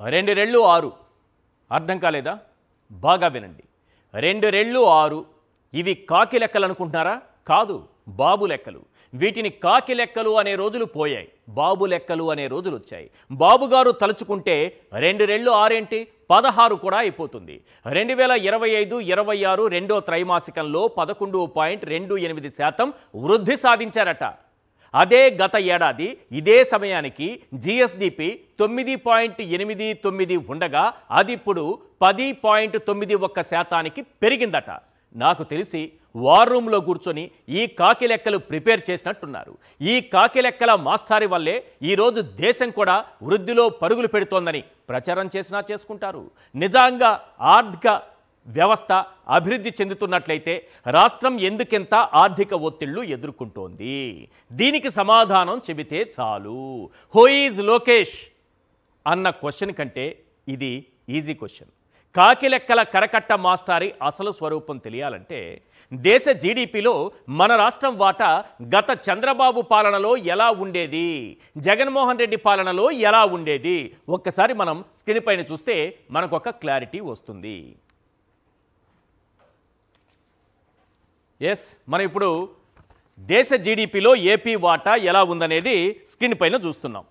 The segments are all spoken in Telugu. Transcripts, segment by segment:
2 రెళ్ళు 6 అర్థం కాలేదా? బాగా వినండి. 2 రెళ్ళు 6 ఇవి కాకి లెక్కలు అనుకుంటున్నారా? కాదు, బాబు లెక్కలు. వీటిని కాకి లెక్కలు అనే రోజులు పోయాయి, బాబు లెక్కలు అనే రోజులు వచ్చాయి. బాబుగారు తలుచుకుంటే 2 రెళ్ళు 6 ఏంటి, 16 కూడా అయిపోతుంది. 2025-26 రెండో త్రైమాసికంలో 11.28% వృద్ధి సాధించారట. అదే గత ఏడాది ఇదే సమయానికి జిఎస్డిపి 9.89 ఉండగా అది ఇప్పుడు 10.91% పెరిగిందట. నాకు తెలిసి వార్ రూమ్లో కూర్చొని ఈ కాకి లెక్కలు ప్రిపేర్ చేసినట్టున్నారు. ఈ కాకి లెక్కల మాస్టారి వల్లే ఈరోజు దేశం కూడా వృద్ధిలో పరుగులు పెడుతోందని ప్రచారం చేసినా చేసుకుంటారు. నిజంగా ఆర్థిక వ్యవస్థ అభివృద్ధి చెందుతున్నట్లయితే రాష్ట్రం ఎందుకెంత ఆర్థిక ఒత్తిళ్లు ఎదుర్కొంటోంది? దీనికి సమాధానం చెబితే చాలు. హూ ఈజ్ లోకేష్ అన్న క్వశ్చన్ కంటే ఇది ఈజీ క్వశ్చన్. కాకి లెక్కల కరకట్ట మాస్టారి అసలు స్వరూపం తెలియాలంటే దేశ జీడిపిలో మన రాష్ట్రం వాటా గత చంద్రబాబు పాలనలో ఎలా ఉండేది, జగన్మోహన్ రెడ్డి పాలనలో ఎలా ఉండేది ఒక్కసారి మనం స్క్రీన్ పైన చూస్తే మనకు ఒక క్లారిటీ వస్తుంది. ఎస్, మనం ఇప్పుడు దేశ జీడిపిలో ఏపీ వాటా ఎలా ఉందనేది స్క్రీన్ పైన చూస్తున్నాం.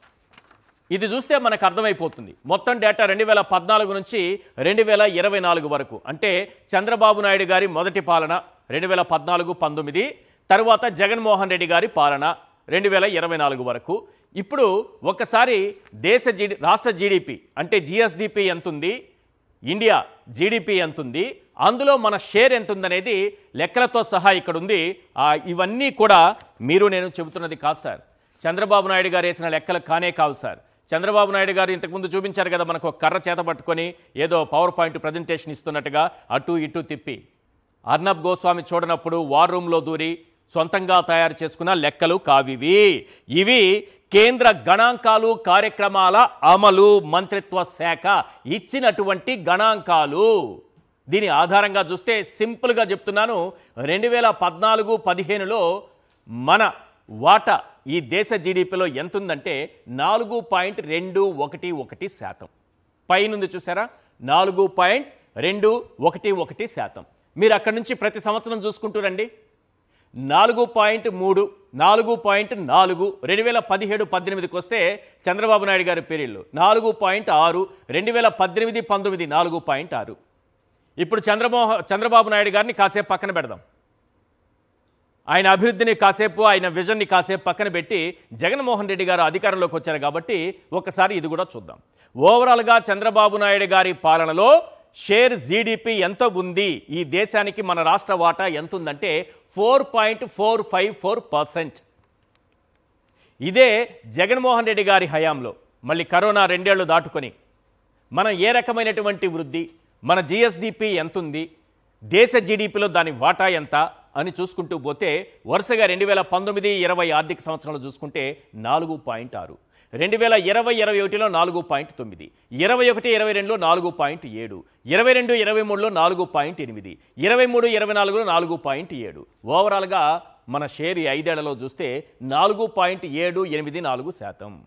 ఇది చూస్తే మనకు అర్థమైపోతుంది. మొత్తం డేటా 2014 నుంచి 2024 వరకు, అంటే చంద్రబాబు నాయుడు గారి మొదటి పాలన 2014-19, తర్వాత జగన్మోహన్ రెడ్డి గారి పాలన 2024 వరకు. ఇప్పుడు ఒకసారి రాష్ట్ర జీడిపి అంటే జిఎస్డిపి ఎంతుంది, ఇండియా జీడిపి ఎంతుంది, అందులో మన షేర్ ఎంతుందనేది లెక్కలతో సహా ఇక్కడ ఉంది. ఇవన్నీ కూడా మీరు నేను చెబుతున్నది కాదు సార్, చంద్రబాబు నాయుడు గారు వేసిన లెక్కలు కానే కావు సార్. చంద్రబాబు నాయుడు గారు ఇంతకుముందు చూపించారు కదా, మనకు ఒక కర్ర చేత పట్టుకొని ఏదో పవర్ పాయింట్ ప్రజెంటేషన్ ఇస్తున్నట్టుగా అటు ఇటు తిప్పి. అర్నబ్ గోస్వామి చూడనప్పుడు వార్ రూమ్లో దూరి సొంతంగా తయారు చేసుకున్న లెక్కలు కావివి. ఇవి కేంద్ర గణాంకాలు కార్యక్రమాల అమలు మంత్రిత్వ శాఖ ఇచ్చినటువంటి గణాంకాలు. దీని ఆధారంగా చూస్తే సింపుల్గా చెప్తున్నాను, 2014-15లో మన వాటా ఈ దేశ జీడిపిలో ఎంతుందంటే 4.211%. పైనుంది చూసారా, 4.211%. మీరు అక్కడి నుంచి ప్రతి సంవత్సరం చూసుకుంటూ రండి. 4.3, 4.4, 2017-18కి వస్తే చంద్రబాబు నాయుడు గారి పీరియడ్లో 4.6, 2018-19 4.6. ఇప్పుడు చంద్రబాబు నాయుడు గారిని కాసేపు పక్కన పెడదాం, ఆయన అభివృద్ధిని కాసేపు, ఆయన విజన్ని కాసేపు పక్కన పెట్టి జగన్మోహన్ రెడ్డి గారు అధికారంలోకి వచ్చారు కాబట్టి ఒకసారి ఇది కూడా చూద్దాం. ఓవరాల్గా చంద్రబాబు నాయుడు గారి పాలనలో షేర్ జీడిపి ఎంత ఉంది, ఈ దేశానికి మన రాష్ట్ర వాటా ఎంత ఉందంటే 4.454%. ఇదే జగన్మోహన్ రెడ్డి గారి హయాంలో మళ్ళీ కరోనా 2 ఏళ్లు దాటుకొని మనం ఏ రకమైనటువంటి వృద్ధి, మన జిఎస్డిపి ఎంత ఉంది, దేశ జీడిపిలో దాని వాటా ఎంత అని చూసుకుంటూ పోతే వరుసగా 2019-20 ఆర్థిక సంవత్సరంలో చూసుకుంటే 4.6, 2020-21లో 4.9, 21-22లో 4.7, 22-23లో 4.8, 23-24లో 4.7. ఓవరాల్గా మన షేర్ 5 ఏళ్లలో చూస్తే 4.784%.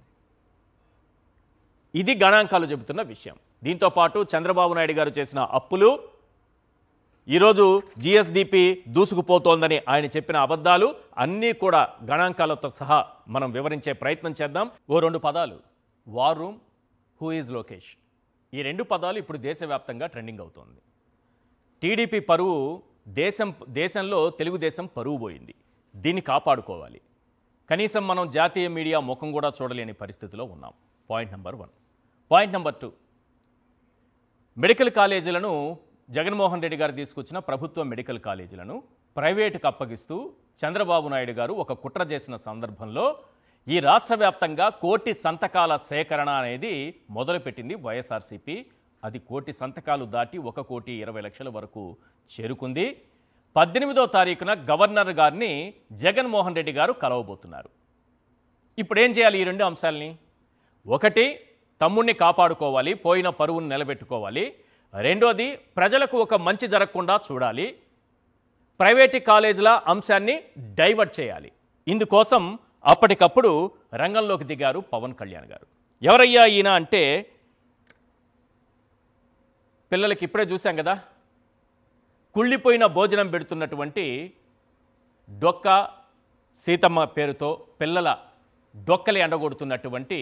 ఇది గణాంకాలు చెబుతున్న విషయం. దీంతోపాటు చంద్రబాబు నాయుడు గారు చేసిన అప్పులు, ఈరోజు జిఎస్డిపి దూసుకుపోతోందని ఆయన చెప్పిన అబద్ధాలు అన్నీ కూడా గణాంకాలతో సహా మనం వివరించే ప్రయత్నం చేద్దాం. 2 పదాలు, war room, who is Lokesh. ఈ 2 పదాలు ఇప్పుడు దేశవ్యాప్తంగా ట్రెండింగ్ అవుతోంది. టీడీపీ పరువు దేశంలో తెలుగుదేశం పరువు పోయింది. దీన్ని కాపాడుకోవాలి. కనీసం మనం జాతీయ మీడియా ముఖం కూడా చూడలేని పరిస్థితిలో ఉన్నాం. Point number 1. Point number 2, medical కాలేజీలను జగన్మోహన్ రెడ్డి గారు తీసుకొచ్చిన ప్రభుత్వ మెడికల్ కాలేజీలను ప్రైవేటుకు అప్పగిస్తూ చంద్రబాబు నాయుడు గారు ఒక కుట్ర చేసిన సందర్భంలో ఈ రాష్ట్ర వ్యాప్తంగా 1 కోటి సంతకాల సేకరణ అనేది మొదలుపెట్టింది వైఎస్ఆర్సీపీ. అది 1 కోటి సంతకాలు దాటి 1,20,00,000 వరకు చేరుకుంది. 18వ తారీఖున గవర్నర్ గారిని జగన్మోహన్ రెడ్డి గారు కలవబోతున్నారు. ఇప్పుడు ఏం చేయాలి? ఈ 2 అంశాలని, ఒకటి తమ్ముడిని కాపాడుకోవాలి, పోయిన పరువును నిలబెట్టుకోవాలి. రెండోది ప్రజలకు ఒక మంచి జరగకుండా చూడాలి, ప్రైవేట్ కాలేజీల అంశాన్ని డైవర్ట్ చేయాలి. ఇందుకోసం అప్పటికప్పుడు రంగంలోకి దిగారు పవన్ కళ్యాణ్ గారు. ఎవరయ్యా ఈయన అంటే పిల్లలకి ఇప్పుడే చూసాం కదా, కుళ్ళిపోయిన భోజనం పెడుతున్నటువంటి డొక్క సీతమ్మ పేరుతో పిల్లల డొక్కలు ఎండగొడుతున్నటువంటి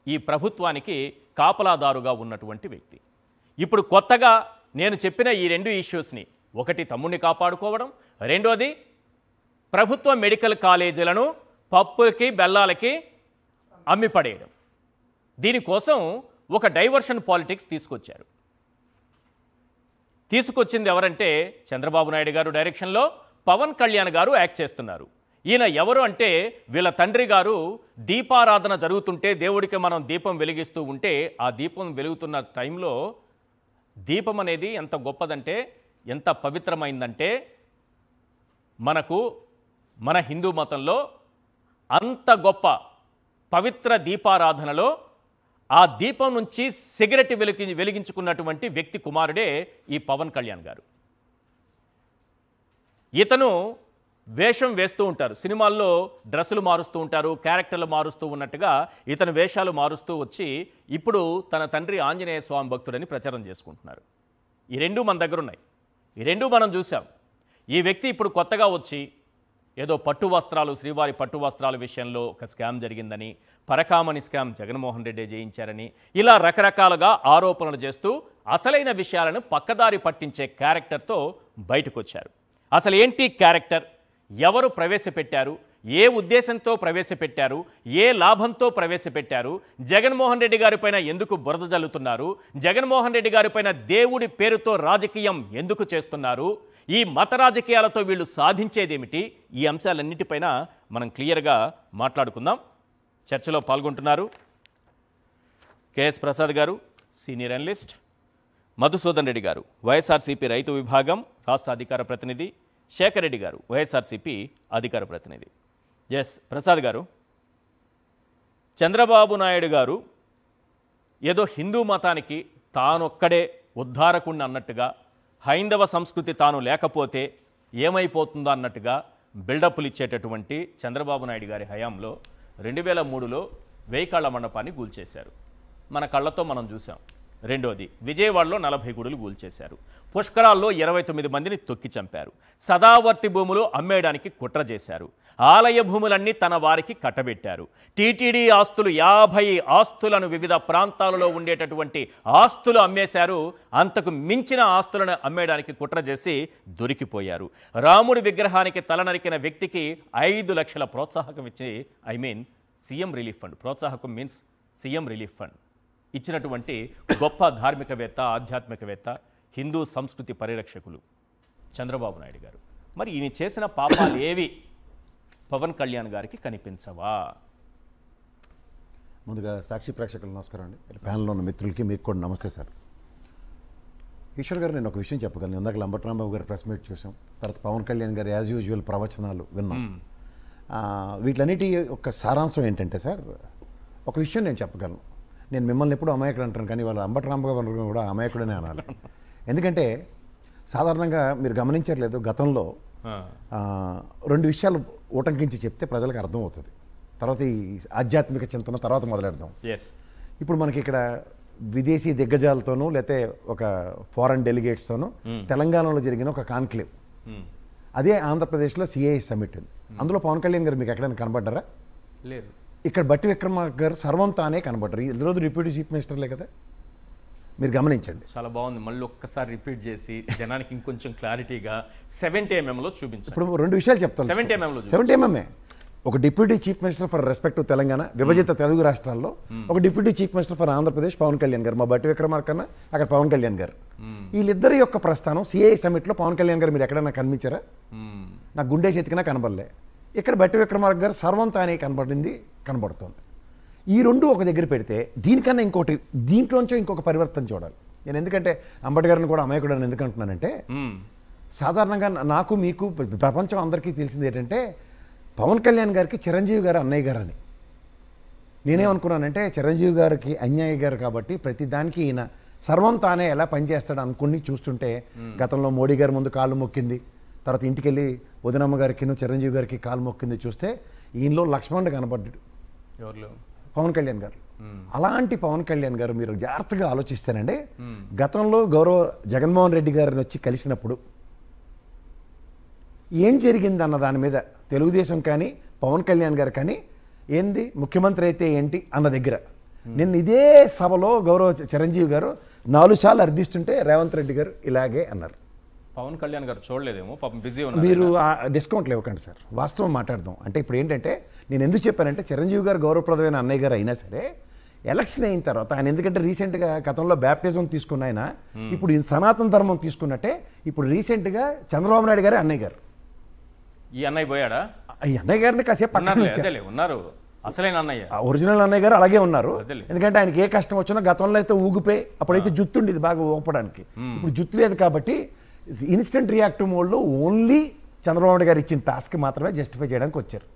ఈ ప్రభుత్వానికి కాపలాదారుగా ఉన్నటువంటి వ్యక్తి ఇప్పుడు కొత్తగా నేను చెప్పిన ఈ 2 ఇష్యూస్ని, ఒకటి తమ్ముడిని కాపాడుకోవడం, రెండోది ప్రభుత్వ మెడికల్ కాలేజీలను పప్పులకి బెల్లాలకి అమ్మిపడేయడం, దీనికోసం ఒక డైవర్షన్ పాలిటిక్స్ తీసుకొచ్చింది ఎవరంటే చంద్రబాబు నాయుడు గారు డైరెక్షన్లో పవన్ కళ్యాణ్ గారు యాక్ట్ చేస్తున్నారు. ఈయన ఎవరు అంటే వీళ్ళ తండ్రి గారు దీపారాధన జరుగుతుంటే దేవుడికి మనం దీపం వెలిగిస్తూ ఉంటే ఆ దీపం వెలుగుతున్న టైంలో దీపం అనేది ఎంత గొప్పదంటే ఎంత పవిత్రమైందంటే మన హిందూ మతంలో అంత గొప్ప పవిత్ర దీపారాధనలో ఆ దీపం నుంచి సిగరెట్ వెలిగించుకున్నటువంటి వ్యక్తి కుమారుడే ఈ పవన్ కళ్యాణ్ గారు. ఇతను వేషం వేస్తూ ఉంటారు, సినిమాల్లో డ్రెస్సులు మారుస్తూ ఉంటారు, క్యారెక్టర్లు మారుస్తూ ఉన్నట్టుగా ఇతను వేషాలు మారుస్తూ వచ్చి ఇప్పుడు తన తండ్రి ఆంజనేయ స్వామి భక్తుడని ప్రచారం చేసుకుంటున్నారు. ఈ 2 మన దగ్గర ఉన్నాయి, ఈ 2 మనం చూసాం. ఈ వ్యక్తి ఇప్పుడు కొత్తగా వచ్చి ఏదో పట్టు వస్త్రాలు, శ్రీవారి పట్టు వస్త్రాల విషయంలో ఒక స్కామ్ జరిగిందని, పరకామణి స్కామ్ జగన్మోహన్ రెడ్డి చేయించారని, ఇలా రకరకాలుగా ఆరోపణలు చేస్తూ అసలైన విషయాలను పక్కదారి పట్టించే క్యారెక్టర్తో బయటకు వచ్చారు. అసలు ఏంటి క్యారెక్టర్, ఎవరు ప్రవేశపెట్టారు, ఏ ఉద్దేశంతో ప్రవేశపెట్టారు, ఏ లాభంతో ప్రవేశపెట్టారు, జగన్మోహన్ రెడ్డి గారిపైన ఎందుకు బురద జల్లుతున్నారు, జగన్మోహన్ రెడ్డి గారిపైన దేవుడి పేరుతో రాజకీయం ఎందుకు చేస్తున్నారు, ఈ మత రాజకీయాలతో వీళ్ళు సాధించేదేమిటి, ఈ అంశాలన్నిటిపైన మనం క్లియర్గా మాట్లాడుకుందాం. చర్చలో పాల్గొంటున్నారు కెఎస్ ప్రసాద్ గారు, సీనియర్ అనలిస్ట్, మధుసూదన్ రెడ్డి గారు, వైఎస్ఆర్సీపీ రైతు విభాగం రాష్ట్ర అధికార ప్రతినిధి, శేఖర్ రెడ్డి గారు, వైఎస్ఆర్సీపీ అధికార ప్రతినిధి. ఎస్ ప్రసాద్ గారు, చంద్రబాబు నాయుడు గారు ఏదో హిందూ మతానికి తానొక్కడే ఉద్ధారకుణ్ణి అన్నట్టుగా, హైందవ సంస్కృతి తాను లేకపోతే ఏమైపోతుందో అన్నట్టుగా బిల్డప్లు ఇచ్చేటటువంటి చంద్రబాబు నాయుడు గారి హయాంలో 2003లో 1000 కళ్ళ మండపాన్ని కూల్చేశారు, మన కళ్ళతో మనం చూసాం. రెండోది విజయవాడలో 40 గుడులు కూల్చేశారు, పుష్కరాల్లో 29 మందిని తొక్కి చంపారు, సదావర్తి భూములు అమ్మేయడానికి కుట్ర చేశారు, ఆలయ భూములన్నీ తన వారికి కట్టబెట్టారు, టీటీడీ ఆస్తులు 50 ఆస్తులను వివిధ ప్రాంతాలలో ఉండేటటువంటి ఆస్తులు అమ్మేశారు, అంతకు మించిన ఆస్తులను అమ్మేయడానికి కుట్ర చేసి దొరికిపోయారు. రాముడి విగ్రహానికి తలనరికిన వ్యక్తికి 5 లక్షల ప్రోత్సాహకం ఇచ్చి సీఎం రిలీఫ్ ఫండ్, ప్రోత్సాహకం మీన్స్ సీఎం రిలీఫ్ ఫండ్ ఇచ్చినటువంటి గొప్ప ధార్మికవేత్త, ఆధ్యాత్మికవేత్త, హిందూ సంస్కృతి పరిరక్షకులు చంద్రబాబు నాయుడు గారు. మరి ఈయన చేసిన పాపాలు ఏవి పవన్ కళ్యాణ్ గారికి కనిపించవా? ముందుగా సాక్షి ప్రేక్షకులు నమస్కారం అండి, ప్యానల్లో ఉన్న మిత్రులకి మీకు కూడా నమస్తే సార్. ఈశ్వర్ గారు, నేను ఒక విషయం చెప్పగలను. ఇందాక లంబటరాంబాబు గారు ప్రెస్ మీట్ చూసాం, తర్వాత పవన్ కళ్యాణ్ గారు యాజ్ యూజువల్ ప్రవచనాలు విన్నాం. వీటిలన్నిటి యొక్క సారాంశం ఏంటంటే సార్, ఒక విషయం నేను చెప్పగలను. నేను మిమ్మల్ని ఎప్పుడు అమాయకుడు అంటాను, కానీ వాళ్ళ అంబటరాంబాబు కూడా అమాయకుడనే అనాలి. ఎందుకంటే సాధారణంగా మీరు గమనించట్లేదు, గతంలో 2 విషయాలు ఉటంకించి చెప్తే ప్రజలకు అర్థమవుతుంది. తర్వాత ఈ ఆధ్యాత్మిక చింతన తర్వాత మొదలెడదాం. ఇప్పుడు మనకి ఇక్కడ విదేశీ దిగ్గజాలతోనూ లేకపోతే ఒక ఫారెన్ డెలిగేట్స్తోనూ తెలంగాణలో జరిగిన ఒక కాన్క్లేవ్, అదే ఆంధ్రప్రదేశ్లో సిఐ సమిట్. అందులో పవన్ కళ్యాణ్ గారు మీకు ఎక్కడైనా కనబడ్డారా? లేదు. ఇక్కడ బట్టి విక్రమార్క గారు సర్వం తానే కనబడ్డారు. ఈరోజు డిప్యూటీ చీఫ్ మినిస్టర్లే కదా, మీరు గమనించండి. చాలా బాగుంది, మళ్ళీ ఒక్కసారి రిపీట్ చేసి జనానికి ఇంకొంచెం క్లారిటీగా 70mm చూపించారు. ఇప్పుడు 2 విషయాలు చెప్తాను. 70mm ఒక deputy chief minister for respect to Telangana, విభజిత Telugu రాష్ట్రాల్లో ఒక deputy chief minister for Andhra Pradesh Pawan Kalyan గారు, మా బట్టి విక్రమార్క కన్నా అక్కడ పవన్ కళ్యాణ్ గారు. వీళ్ళిద్దరి యొక్క ప్రస్థానం సిఐ సమిట్లో పవన్ కళ్యాణ్ గారు మీరు ఎక్కడైనా కనిపించారా? నాకు గుండె ఎతికినా కనబడలే. ఇక్కడ బట్టి విక్రమార్క గారు సర్వం తానే కనబడుతోంది. ఈ 2 ఒక దగ్గర పెడితే దీనికన్నా ఇంకోటి, దీంట్లోంచో ఇంకొక పరివర్తన చూడాలి. నేను ఎందుకంటే అంబటి గారిని కూడా అమాయకుడు అని ఎందుకు అంటున్నానంటే, సాధారణంగా నాకు మీకు ప్రపంచం అందరికీ తెలిసింది ఏంటంటే పవన్ కళ్యాణ్ గారికి చిరంజీవి గారు అన్నయ్య గారు అని. నేనేమనుకున్నానంటే చిరంజీవి గారికి అన్యాయ గారు కాబట్టి ప్రతి దానికి ఈయన సర్వం తానే ఎలా పనిచేస్తాడు అనుకుని చూస్తుంటే, గతంలో మోడీ గారి ముందు కాళ్ళు మొక్కింది, తర్వాత ఇంటికి వెళ్ళి వదినమ్మ గారికి చిరంజీవి గారికి కాలు మొక్కింది చూస్తే ఈయనలో లక్ష్మణుడు కనబడ్డాడు. ఎవరిలో? పవన్ కళ్యాణ్ గారు. అలాంటి పవన్ కళ్యాణ్ గారు మీరు జాగ్రత్తగా ఆలోచిస్తేనండి, గతంలో గౌరవ జగన్మోహన్ రెడ్డి గారిని వచ్చి కలిసినప్పుడు ఏం జరిగింది అన్న దాని మీద తెలుగుదేశం కానీ పవన్ కళ్యాణ్ గారు కానీ ఏంది ముఖ్యమంత్రి అయితే ఏంటి అన్న దగ్గర నిన్న ఇదే సభలో గౌరవ చిరంజీవి గారు 4 సార్లు అర్థిస్తుంటే రేవంత్ రెడ్డి గారు ఇలాగే అన్నారు. పవన్ కళ్యాణ్ గారు చూడలేదేమో, పాపం బిజీ ఉన్నారు. మీరు డిస్కౌంట్లు ఇవ్వకండి సార్, వాస్తవం మాట్లాడదాం. అంటే ఇప్పుడు ఏంటంటే నేను ఎందుకు చెప్పానంటే చిరంజీవి గారు గౌరవప్రదమైన అన్నయ్య గారు అయినా సరే ఎలక్షన్ అయిన తర్వాత ఆయన ఎందుకంటే రీసెంట్గా గతంలో బ్యాప్టిజం తీసుకున్న ఆయన ఇప్పుడు సనాతన ధర్మం తీసుకున్నట్టే ఇప్పుడు రీసెంట్గా చంద్రబాబు నాయుడు గారే అన్నయ్య గారు. ఈ అన్నయ్య పోయాడా? ఈ అన్నయ్య గారిని కాసేపు పక్కన ఉన్నారు, అసలైన అన్నయ్య ఒరిజినల్ అన్నయ్య గారు అలాగే ఉన్నారు. ఎందుకంటే ఆయనకి ఏ కష్టం వచ్చినా గతంలో అయితే ఊగిపోయి అప్పుడైతే జుత్తు ఉండేది బాగా ఊపడానికి, ఇప్పుడు జుత్తు లేదు కాబట్టి ఇన్స్టెంట్ రియాక్టివ్ మోడ్లో ఓన్లీ చంద్రబాబు నాయుడు గారు ఇచ్చిన టాస్క్ మాత్రమే జస్టిఫై చేయడానికి వచ్చారు.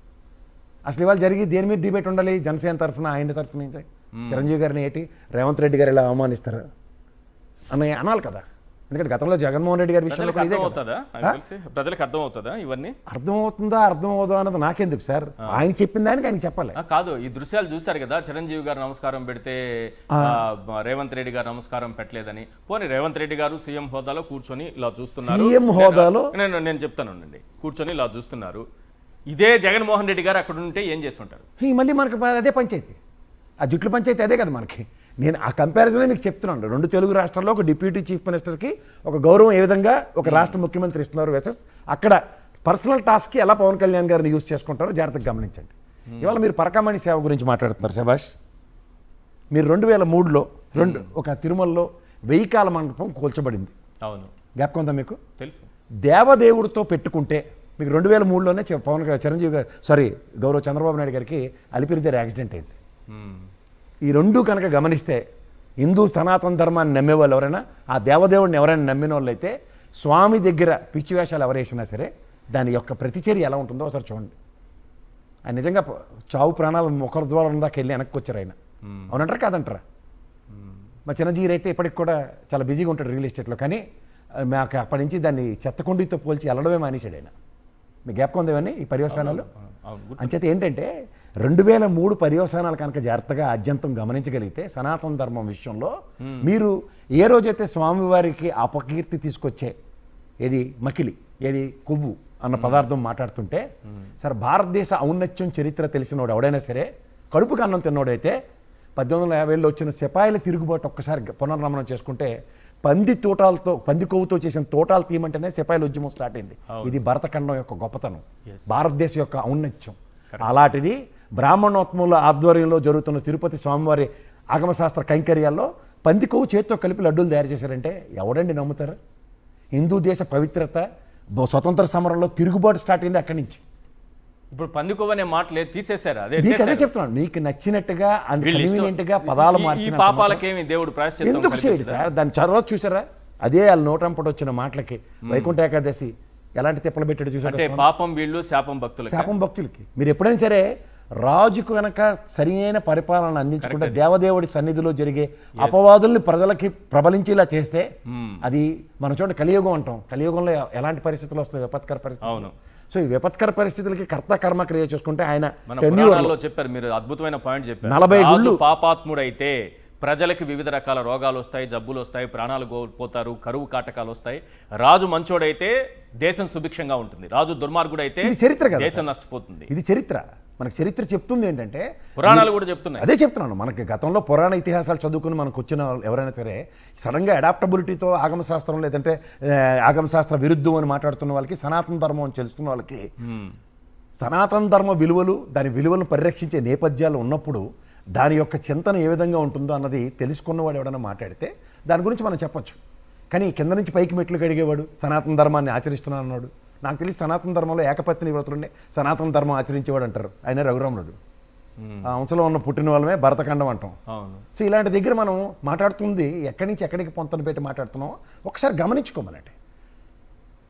అసలు ఇవాళ జరిగి దేని మీద డిబేట్ ఉండాలి? జనసేన తరఫున ఆయన తరఫున చిరంజీవి గారిని ఏంటి రేవంత్ రెడ్డి గారు ఇలా అవమానిస్తారు అన్నయ్య అనాలి కదా. ఎందుకంటే గతంలో జగన్మోహన్ రెడ్డి గారి విషయంలో ప్రజలకు అర్థమవుతుందా ఇవన్నీ? అర్థమవుతుందా అర్థమవుతుందా అన్నది నాకెందుకు సార్, ఆయన చెప్పిన దానికి ఆయన చెప్పాలి. కాదు, ఈ దృశ్యాలు చూస్తారు కదా, చిరంజీవి గారు నమస్కారం పెడితే రేవంత్ రెడ్డి గారు నమస్కారం పెట్టలేదని. పోనీ రేవంత్ రెడ్డి గారు సీఎం హోదాలో కూర్చొని ఇలా చూస్తున్నారు, సీఎం హోదాలో నేను చెప్తానండి, కూర్చొని ఇలా చూస్తున్నారు. ఇదే జగన్మోహన్ రెడ్డి గారు అక్కడ ఉంటే ఏం చేస్తుంటారు? మళ్ళీ మనకు అదే పంచాయతీ, ఆ జుట్ల పంచాయతీ అదే కదా మనకి. నేను ఆ కంపారిజనే మీకు చెప్తున్నాను. 2 తెలుగు రాష్ట్రాల్లో ఒక డిప్యూటీ చీఫ్ మినిస్టర్కి ఒక గౌరవం ఏ విధంగా ఒక రాష్ట్ర ముఖ్యమంత్రి ఇస్తున్నారు వెసెస్ అక్కడ పర్సనల్ టాస్క్కి ఎలా పవన్ కళ్యాణ్ గారిని యూజ్ చేసుకుంటారో జాగ్రత్తగా గమనించండి. ఇవాళ మీరు పరకామణి సేవ గురించి మాట్లాడుతున్నారు శభాష్. మీరు 2003లో ఒక తిరుమలలో 1000 కాల మండపం కూల్చబడింది. అవును, జ్ఞాపకం ఉందా మీకు? తెలుసు. దేవదేవుడితో పెట్టుకుంటే మీకు 2003లోనే చిరంజీవి గారు గౌరవ చంద్రబాబు నాయుడు గారికి అలిపిరి దగ్గర యాక్సిడెంట్ అయింది. ఈ 2 కనుక గమనిస్తే హిందూ సనాతన ధర్మాన్ని నమ్మే వాళ్ళు ఎవరైనా, ఆ దేవదేవుడిని ఎవరైనా నమ్మిన వాళ్ళు అయితే స్వామి దగ్గర పిచ్చి వేషాలు ఎవరేసినా సరే దాని యొక్క ప్రతిచర్య ఎలా ఉంటుందో ఒకసారి చూడండి. ఆయన నిజంగా చావు ప్రాణాలు ముఖర ద్వారం దాకా వెళ్ళి వెనక్కి వచ్చారు ఆయన. అవునంటారా కాదంటారా? మా చిన్నజీవి అయితే ఇప్పటికి కూడా చాలా బిజీగా ఉంటాడు రియల్ ఎస్టేట్లో, కానీ మాకు అప్పటి నుంచి దాన్ని చెత్తకుండితో పోల్చి వెళ్ళడమే మానేశాడు ఆయన. మీ జ్ఞాపకం ఉందేవని ఈ పర్యవసానాలు. అంచేత ఏంటంటే 2003 పర్యవసానాలు కనుక జాగ్రత్తగా అత్యంతం గమనించగలిగితే సనాతన ధర్మం విషయంలో మీరు ఏ రోజైతే స్వామివారికి అపకీర్తి తీసుకొచ్చే మకిలి కొవ్వు అన్న పదార్థం మాట్లాడుతుంటే సార్, భారతదేశ ఔన్నత్యం చరిత్ర తెలిసినోడు ఎవడైనా సరే కడుపుకి అన్నం తిన్నోడైతే 1850లో వచ్చిన సిపాయిల తిరుగుబాటు ఒక్కసారి పునర్నమనం చేసుకుంటే పంది కొవ్వుతో చేసిన తోటాలు తీయమంటేనే సిపాయిల ఉద్యమం స్టార్ట్ అయింది. ఇది భరతఖండం యొక్క గొప్పతనం, భారతదేశం యొక్క ఔన్నత్యం. అలాంటిది బ్రాహ్మణోత్మముల ఆధ్వర్యంలో జరుగుతున్న తిరుపతి స్వామివారి ఆగమశాస్త్ర కైంకర్యాల్లో పంది కొవ్వు చేతితో కలిపి లడ్డూలు తయారు చేశారంటే ఎవడండి నమ్ముతారు? హిందూ దేశ పవిత్రత, స్వతంత్ర సమరంలో తిరుగుబాటు స్టార్ట్ అయింది అక్కడి నుంచి. ఇప్పుడు పంది కొవ్వు అనే మాటలే తీసేశారు. అదే చెప్తున్నాను, మీకు నచ్చినట్టుగా కన్వీనియంట్గా పదాలు మార్చి పాపాలకేమి దేవుడు ప్రాయశ్చిత్తం ఎందుకు చేయడు సార్? దాని చర్వాత చూసారా? అదే వాళ్ళ నోటంపటి వచ్చిన మాటలకి వైకుంఠ ఏకాదశి ఎలాంటి తిప్పలు పెట్టాడు చూసారు? అంటే పాపం వీళ్ళు, శాపం భక్తులకి. మీరు ఎప్పుడైనా సరే రాజుకు కనుక సరైన పరిపాలన అందించకుండా దేవదేవుడి సన్నిధిలో జరిగే అపవాదుల్ని ప్రజలకి ప్రబలించేలా చేస్తే అది మనం చూడండి కలియుగం అంటాం. కలియుగంలో ఎలాంటి పరిస్థితులు వస్తాయి? విపత్కర పరిస్థితులు. సో ఈ విపత్కర పరిస్థితులకి కర్త కర్మ క్రియ చేసుకుంటే ఆయన చెప్పారు, మీరు అద్భుతమైన పాయింట్ చెప్పారు. 40 గుళ్ళు పాపాత్ముడైతే ప్రజలకు వివిధ రకాల రోగాలు వస్తాయి, జబ్బులు వస్తాయి, ప్రాణాలు కోల్పోతారు, కరువు కాటకాలు వస్తాయి. రాజు మంచోడైతే దేశం సుభిక్షంగా ఉంటుంది, రాజు దుర్మార్గుడైతే చరిత్ర దేశం నష్టపోతుంది. ఇది చరిత్ర. మనకు చరిత్ర చెప్తుంది ఏంటంటే, పురాణాలు కూడా చెప్తున్నాయి. అదే చెప్తున్నాను, మనకి గతంలో పురాణ ఇతిహాసాలు చదువుకుని మనకు వచ్చిన ఎవరైనా సరే సడన్గా అడాప్టబిలిటీతో ఆగమశాస్త్రం లేదంటే ఆగమశాస్త్ర విరుద్ధం అని మాట్లాడుతున్న వాళ్ళకి, సనాతన ధర్మం అని తెలుస్తున్న వాళ్ళకి సనాతన ధర్మ విలువలు, దాని విలువలను పరిరక్షించే నేపథ్యాలు ఉన్నప్పుడు దాని యొక్క చింతన ఏ విధంగా ఉంటుందో అన్నది తెలుసుకున్నవాడు ఎవడన్నా మాట్లాడితే దాని గురించి మనం చెప్పొచ్చు. కానీ కింద నుంచి పైకి మెట్లు కడిగేవాడు సనాతన ధర్మాన్ని ఆచరిస్తున్నాను అన్నాడు. నాకు తెలిసి సనాతన ధర్మంలో ఏకపత్ని వ్రతులుండే సనాతన ధర్మం ఆచరించేవాడు అంటారు, ఆయన రఘురాముడు. ఆ అంశంలో ఉన్న పుట్టిన వాళ్ళమే భరతఖండం అంటాం. సో ఇలాంటి దగ్గర మనం మాట్లాడుతుంది ఎక్కడి నుంచి ఎక్కడికి పొంతన పెట్టి మాట్లాడుతున్నామో ఒకసారి గమనించుకోమనండి.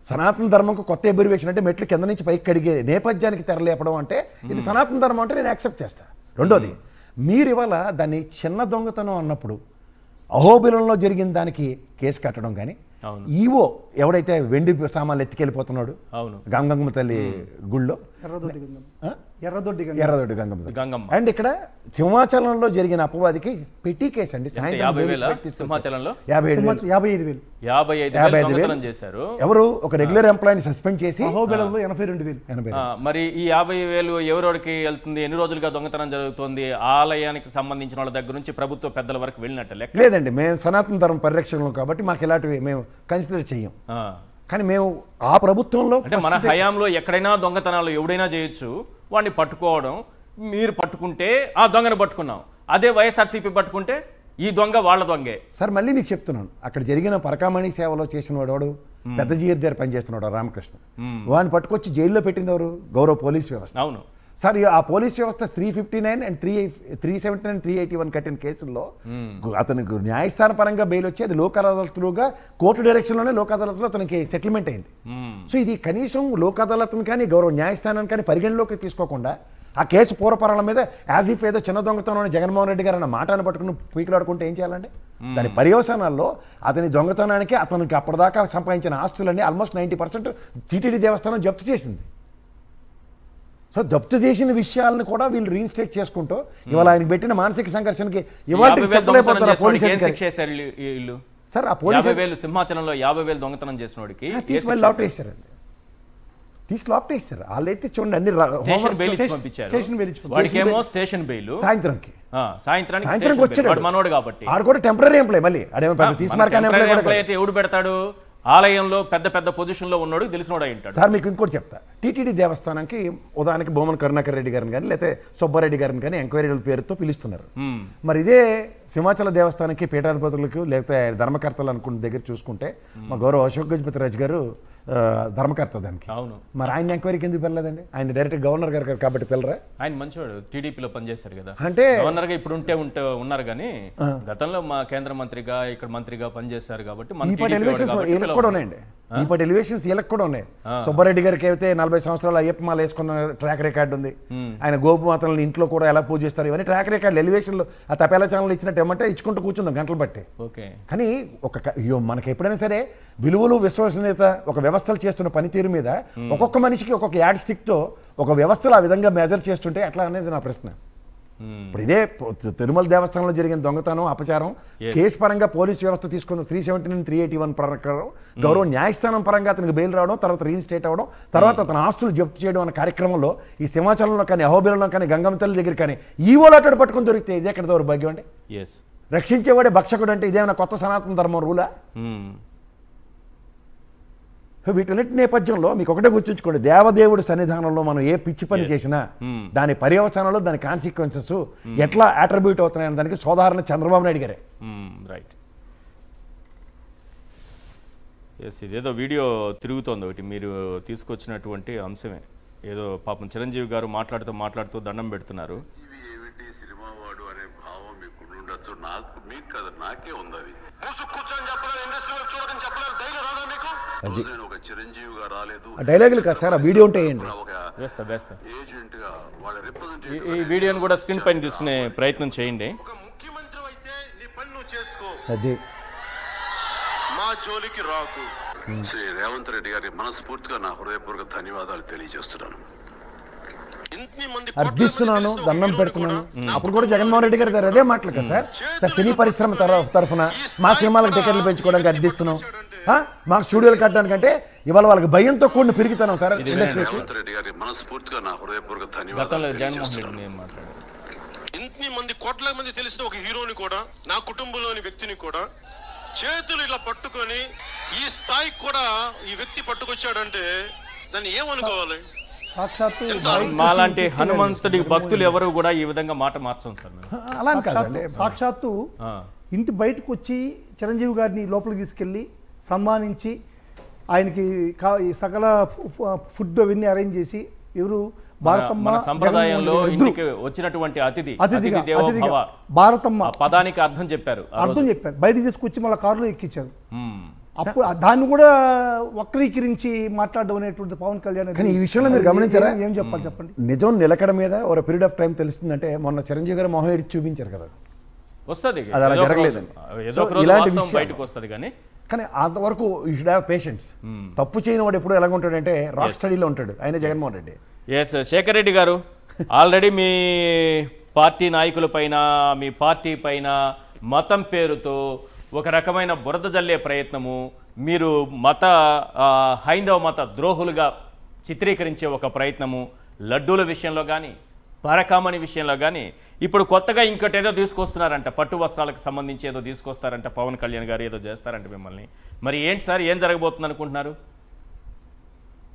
సనాతన ధర్మంకు కొత్త ఎబ్రివేషన్ అంటే మెట్లు కింద నుంచి పైకి కడిగే నేపథ్యానికి తెరలేపడం అంటే ఇది సనాతన ధర్మం అంటే నేను యాక్సెప్ట్ చేస్తాను. రెండోది, మీరు ఇవాళ దాన్ని చిన్న దొంగతనం అన్నప్పుడు అహోబిలంలో జరిగిన దానికి కేసు కట్టడం కానీ, ఈవో ఎవడైతే వెండి సామాన్లు ఎత్తుకెళ్ళిపోతున్నాడు గంగమ్మ తల్లి గుళ్ళో ఎర్రదొడ్డి గంగమ్మ. అండ్ ఇక్కడ సింహాచలంలో జరిగిన అపవాదికి పెట్టి కేసు అండి. సింహాచలంలో 55,000 చేశారు. ఎవరు ఒక రెగ్యులర్ ఎంప్లాయీని సస్పెండ్ చేసి 82,000. మరి ఈ 50,000 ఎవరికి వెళ్తుంది? ఎన్ని రోజులుగా దొంగతనం జరుగుతుంది? ఆలయానికి సంబంధించిన వాళ్ళ దగ్గర నుంచి ప్రభుత్వ పెద్దల వరకు వెళ్ళినట్టు లెక్క లేదండి. మేము సనాతన ధర్మ పరిరక్షణలో కాబట్టి మాకు ఇలాంటివి మేము కన్సిడర్ చెయ్యం. కానీ మేము ఆ ప్రభుత్వంలో అంటే మన హయాంలో ఎక్కడైనా దొంగతనాలు ఎవడైనా చేయొచ్చు, వాడిని పట్టుకోవడం, మీరు పట్టుకుంటే ఆ దొంగను పట్టుకున్నాం, అదే వైఎస్ఆర్సీపీ పట్టుకుంటే ఈ దొంగ వాళ్ళ దొంగే. సార్ మళ్ళీ మీకు చెప్తున్నాను, అక్కడ జరిగిన పరకామణి సేవలో చేసిన వాడు పెద్ద జీఆర్ దగ్గర పనిచేస్తున్నాడు రామకృష్ణ, వాడిని పట్టుకొచ్చి జైల్లో పెట్టింది ఎవరు? గౌరవ పోలీస్ వ్యవస్థ. అవును సార్ ఆ పోలీస్ వ్యవస్థ 359 అండ్ 379 381 కట్టిన కేసుల్లో అతనికి న్యాయస్థాన పరంగా బెయిల్ వచ్చి అది లోక్ అదాలత్లుగా కోర్టు డైరెక్షన్లోనే లోక్ అదాలత్లో అతనికి సెటిల్మెంట్ అయింది. సో ఇది కనీసం లోక్ అదాలత్ని కానీ గౌరవ న్యాయస్థానాన్ని కానీ పరిగణలోకి తీసుకోకుండా ఆ కేసు పూర్వపరాల మీద యాజ్ ఇఫ్ ఏదో చిన్న దొంగతనం జగన్మోహన్ రెడ్డి గారు అన్న మాటను పట్టుకుని పీకులాడుకుంటే ఏం చేయాలండి? దాని పర్యవసానాల్లో అతని దొంగతనానికి అతనికి అప్పటిదాకా సంపాదించిన ఆస్తులన్నీ ఆల్మోస్ట్ 90% టీటీడీ దేవస్థానం జప్తు చేసింది. సో జప్తు చేసిన విషయాలను కూడా వీళ్ళు రీఇన్స్టేట్ చేసుకుంటూ ఇవాళ ఆయన పెట్టిన మానసిక సంఘర్షణకి ఇవాళ సార్ ఆ పోలీసు సింహాచలంలో 50,000 దొంగతనం చేసిన వాడికి తీసుకెళ్ళి లాప్ట్ వేశారండి. లాప్ట్ వేశారు. వాళ్ళైతే చూడండి అన్ని సాయంత్రానికి వచ్చాడు మనోడు కాబట్టి ఆడు కూడా టెంపరీ ఎంప్లాయ్. మళ్ళీ ఎవడు పెడతాడు? ఆలయంలో పెద్ద పెద్ద పొజిషన్ లో ఉన్నాడు, తెలిసినోడు అయ్యింటాడు. సార్ మీకు ఇంకోటి చెప్తా, టీటీడీ దేవస్థానానికి ఉదాహరణకి బొమ్మన కరుణాకర్ రెడ్డి గారిని కానీ లేకపోతే సుబ్బారెడ్డి గారిని కానీ ఎంక్వైరీల పేరుతో పిలుస్తున్నారు. మరి ఇదే సింహాచల దేవస్థానానికి పీఠాధిపతులకు లేకపోతే ధర్మకర్తలు అనుకున్న దగ్గర చూసుకుంటే మా గౌరవ అశోక్ గజపతి రాజు గారు ధర్మకర్త దానికి. అవును. మరి ఆయన ఎంక్వైరీకి ఎందుకు వెళ్ళలేదండి? ఆయన డైరెక్ట్ గవర్నర్ గారు కాబట్టి పిల్లరా? ఆయన మంచివాడు, టీడీపీలో పనిచేశారు కదా. అంటే గవర్నర్ గా ఇప్పుడు ఉన్నారు కానీ గతంలో మా కేంద్ర మంత్రిగా ఇక్కడ మంత్రిగా పనిచేశారు కాబట్టి వీళ్ళకి కూడా ఉన్నాయండి. ఈపటి ఎలివేషన్స్ వీళ్ళకి కూడా ఉన్నాయి. సుబ్బారెడ్డి గారికి అయితే 40 సంవత్సరాలు అయ్యప్ప మాల వేసుకున్న ట్రాక్ రికార్డు ఉంది. ఆయన గోపుమాతలను ఇంట్లో కూడా ఎలా పూజిస్తారు ఇవన్నీ ట్రాక్ రికార్డు ఎలివేషన్లు ఆ తపేలా ఛానల్ ఇచ్చినట్టు ఏమంటే ఇచ్చుకుంటూ కూర్చుందాం గంటలు బట్టి. కానీ మనకి ఎప్పుడైనా సరే విలువలు విశ్వసనీయత ఒక వ్యవస్థలు చేస్తున్న పనితీరు మీద ఒక్కొక్క మనిషికి ఒక్కొక్క యాడ్ స్టిక్ తో ఒక వ్యవస్థలు ఆ విధంగా మెజర్ చేస్తుంటే ఎట్లా అనేది నా ప్రశ్న. ఇప్పుడు ఇదే తిరుమల దేవస్థానంలో జరిగిన దొంగతనం అపచారం కేసు పరంగా పోలీస్ వ్యవస్థ తీసుకున్న 379 381 ప్రకారం గౌరవ న్యాయస్థానం పరంగా అతనికి బెయిల్ రావడం, తర్వాత రీఇన్స్టేట్ అవడం, తర్వాత అతని ఆస్తులు జప్తు చేయడం అనే కార్యక్రమంలో ఈ సింహాచలంలో కానీ అహోబిలంలో కానీ గంగమ్మ తల్లి దగ్గర కానీ ఈవోలు అటు పట్టుకుని దొరికితే ఇదే ఎక్కడ దౌర్భాగ్యం అండి? రక్షించేవాడే భక్షకుడు అంటే ఇదేమైనా కొత్త సనాతన ధర్మం రూలా? వీటన్నిటి నేపథ్యంలో మీకు ఒకటే గుర్తుంచుకోండి, దేవదేవుడి సన్నిధానంలో మనం ఏ పిచ్చి పని చేసినా దాని పర్యవసానంలో దాని కాన్సిక్వెన్సెస్ ఎట్లా అట్రిబ్యూట్ అవుతున్నాయన్న దానికి సోదాహరణ చంద్రబాబు నాయుడు గారే. రైట్. ఇదేదో వీడియో తిరుగుతోంది ఒకటి, మీరు తీసుకొచ్చినటువంటి అంశమే. ఏదో పాపం చిరంజీవి గారు మాట్లాడుతూ దండం పెడుతున్నారు. నాకే ఉంది అది కూర్చొని చెప్పలేదు, ఇండస్ట్రీ చూడదని చెప్పలేదు, ధైర్యం రాదా మీకు? ఒక చిరంజీవి గారు రాలేదు డైలాగులు కాదు సార్, ఆ వీడియో ఉంటే ఏజెంట్ గా వాళ్ళ రిప్రజెంటేటివ్ ఈ వీడియోని కూడా స్క్రీన్ పైన తీసుకునే ప్రయత్నం చేయండి. ఒక ముఖ్యమంత్రి అయితే నీ పని నువ్వు చేసుకో, అది మా జోలికి రాకు. శ్రీ రేవంత్ రెడ్డి గారికి మనస్ఫూర్తిగా నా హృదయపూర్వక ధన్యవాదాలు తెలియజేస్తున్నాను. అర్థిస్తున్నాను, దండం పెడుతున్నాను. అప్పుడు కూడా జగన్మోహన్ రెడ్డి గారు అదే మాటలు కదా సార్, సినీ పరిశ్రమ తరఫున మా సినిమాలకు టికెట్లు పెంచుకోవడానికి అర్థిస్తున్నాం, మాకు స్టూడియోలు కట్టడానికంటే ఇవాళ వాళ్ళకి భయంతో కూడిన పెరుగుతున్నాం సార్ ఇండస్ట్రీకి. ఇన్ని మంది కోట్ల మంది తెలిసిన ఒక హీరోని కూడా, నా కుటుంబంలోని వ్యక్తిని కూడా చేతులు ఇలా పట్టుకొని ఈ స్థాయికి కూడా ఈ వ్యక్తి పట్టుకొచ్చాడంటే దాన్ని ఏమనుకోవాలి? మాలాంటి హనుమంతుడి భక్తులు ఎవరు కూడా ఈ విధంగా మాట మార్చం సార్. అలా కాదండి, సాక్షాత్తు ఇంటి బయటకు వచ్చి చిరంజీవి గారిని లోపలికి తీసుకెళ్ళి సన్మానించి ఆయనకి సకల ఫుడ్ అవన్నీ అరేంజ్ చేసి ఎవరు భారతమ్మ సంప్రదాయంలో ఇంటికి వచ్చినటువంటి అతిథిగా భారతమ్మ పదానికి అర్థం చెప్పారు. బయటకు తీసుకొచ్చి మళ్ళీ కారులో ఎక్కించారు. అప్పుడు దాన్ని కూడా వక్రీకరించి మాట్లాడడం అనేటువంటి పవన్ కళ్యాణ్. కానీ ఈ విషయంలో మీరు గమనించారా? ఏం చెప్పాలి చెప్పండి. నిజం నిలకడ మీద ఒక పీరియడ్ ఆఫ్ టైం తెలుస్తుందంటే మొన్న చిరంజీవి గారు మొహం ఎడిచి చూపించారు కదా, వస్తుంది అది అలా జరగలేదండి. ఇలాంటి బయటకు వస్తుంది కానీ అంతవరకు యూ షుడ్ హ్యావ్ పేషెన్స్. తప్పు చేయని వాడు ఎప్పుడు ఎలాగ ఉంటాడంటే రాక్ స్టడీలో ఉంటాడు ఆయన జగన్మోహన్ రెడ్డి. శేఖర్ రెడ్డి గారు ఆల్రెడీ మీ పార్టీ నాయకులపైన మీ పార్టీ పైన మతం పేరుతో ఒక రకమైన బురద జల్లే ప్రయత్నము, మీరు హైందవ మత ద్రోహులుగా చిత్రీకరించే ఒక ప్రయత్నము, లడ్డూల విషయంలో కానీ పరకామణి విషయంలో కానీ ఇప్పుడు కొత్తగా ఇంకోటేదో తీసుకొస్తున్నారంట, పట్టు వస్త్రాలకు సంబంధించి ఏదో తీసుకొస్తారంట, పవన్ కళ్యాణ్ గారు ఏదో చేస్తారంట మిమ్మల్ని. మరి ఏంటి సార్, ఏం జరగబోతుంది అనుకుంటున్నారు?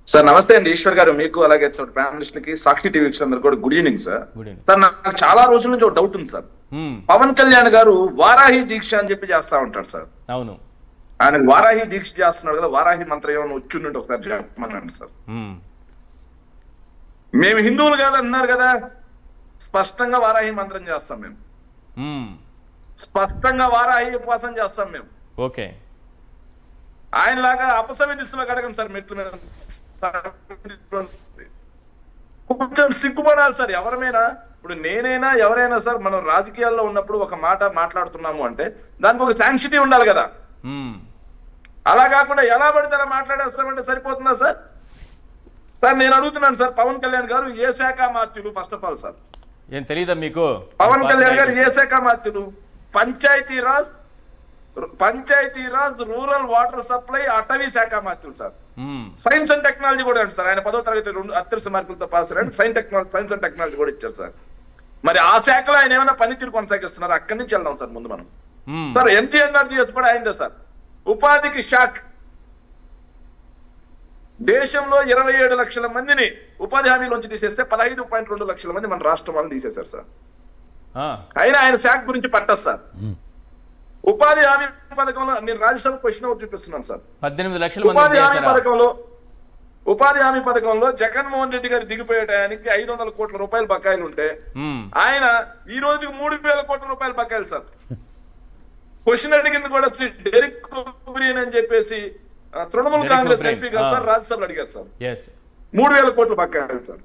సార్ నమస్తే అండి ఈశ్వర్ గారు, మీకు అలాగే ప్యానలిస్ట్లకి సాక్షి టీవీ అందరు కూడా గుడ్ ఈవినింగ్ సార్. సార్ నాకు చాలా రోజుల నుంచి ఒక డౌట్ ఉంది సార్. పవన్ కళ్యాణ్ గారు వారాహి దీక్ష అని చెప్పి చేస్తా ఉంటారు సార్. అవును, ఆయన వారాహి దీక్ష చేస్తున్నాడు కదా, వారాహి మంత్రం ఏమైనా వచ్చిందంటే ఒకసారి చెప్పమనండి సార్. మేము హిందువులు కాదు అన్నారు కదా, స్పష్టంగా వారాహి మంత్రం చేస్తాం మేము, స్పష్టంగా వారాహి ఉపవాసం చేస్తాం మేము. ఓకే, ఆయనలాగా అపసవ్య దిశలో కడగం సార్ మెట్లు మీద. కొంచెం సిగ్గుపడాలి సార్ ఎవరమైనా. ఇప్పుడు నేనైనా ఎవరైనా సార్, మనం రాజకీయాల్లో ఉన్నప్పుడు ఒక మాట మాట్లాడుతున్నాము అంటే దానికి ఒక శాంక్సిటీ ఉండాలి కదా. అలా కాకుండా ఎలా పడితే అలా మాట్లాడేస్తామంటే సరిపోతుందా సార్? సార్ నేను అడుగుతున్నాను సార్, పవన్ కళ్యాణ్ గారు ఏ శాఖ మాత్యులు? ఫస్ట్ ఆఫ్ ఆల్ సార్, ఏం తెలీదా మీకు? పవన్ కళ్యాణ్ గారు ఏ శాఖ మాత్యులు? పంచాయతీరాజ్, రూరల్ వాటర్ సప్లై, అటవీ శాఖ మాత్యులు సార్. సైన్స్ అండ్ టెక్నాలజీ కూడా అండి సార్. ఆయన 10వ తరగతి 2 అత్యవసర మార్కులతో పాస్ అయ్యారు. సైన్స్ అండ్ టెక్నాలజీ కూడా ఇచ్చారు సార్. మరి ఆ శాఖలో ఆయన ఏమైనా పనితీరు కొనసాగిస్తున్నారు? అక్కడి నుంచి వెళ్దాం సార్ ముందు మనం. సార్ ఎంజీఎన్ఆర్జీఎస్ కూడా అయిందే సార్. ఉపాధికి షాక్. దేశంలో 27 లక్షల మందిని ఉపాధి హామీలోంచి తీసేస్తే 15.2 లక్షల మంది మన రాష్ట్రం వాళ్ళని తీసేశారు సార్. అయినా ఆయన శాఖ గురించి పట్టదు సార్. ఉపాధి హామీ పథకంలో నేను రాజ్యసభ క్వశ్చన్ ఒకటి చూపిస్తున్నాను సార్. 18 లక్షల ఉపాధి హామీ పథకంలో జగన్మోహన్ రెడ్డి గారు దిగిపోయే టయానికి 500 కోట్ల రూపాయలు బకాయిలు ఉంటే ఆయన ఈ రోజుకి 3,000 కోట్ల రూపాయలు బకాయిలు సార్. క్వశ్చన్ అడిగింది కూడా డెరిక్ ఓబ్రియన్ అని చెప్పేసి తృణమూల్ కాంగ్రెస్ ఎంపీ గారు సార్ రాజ్యసభలో అడిగారు సార్. 3,000 కోట్ల బకాయిలు సార్.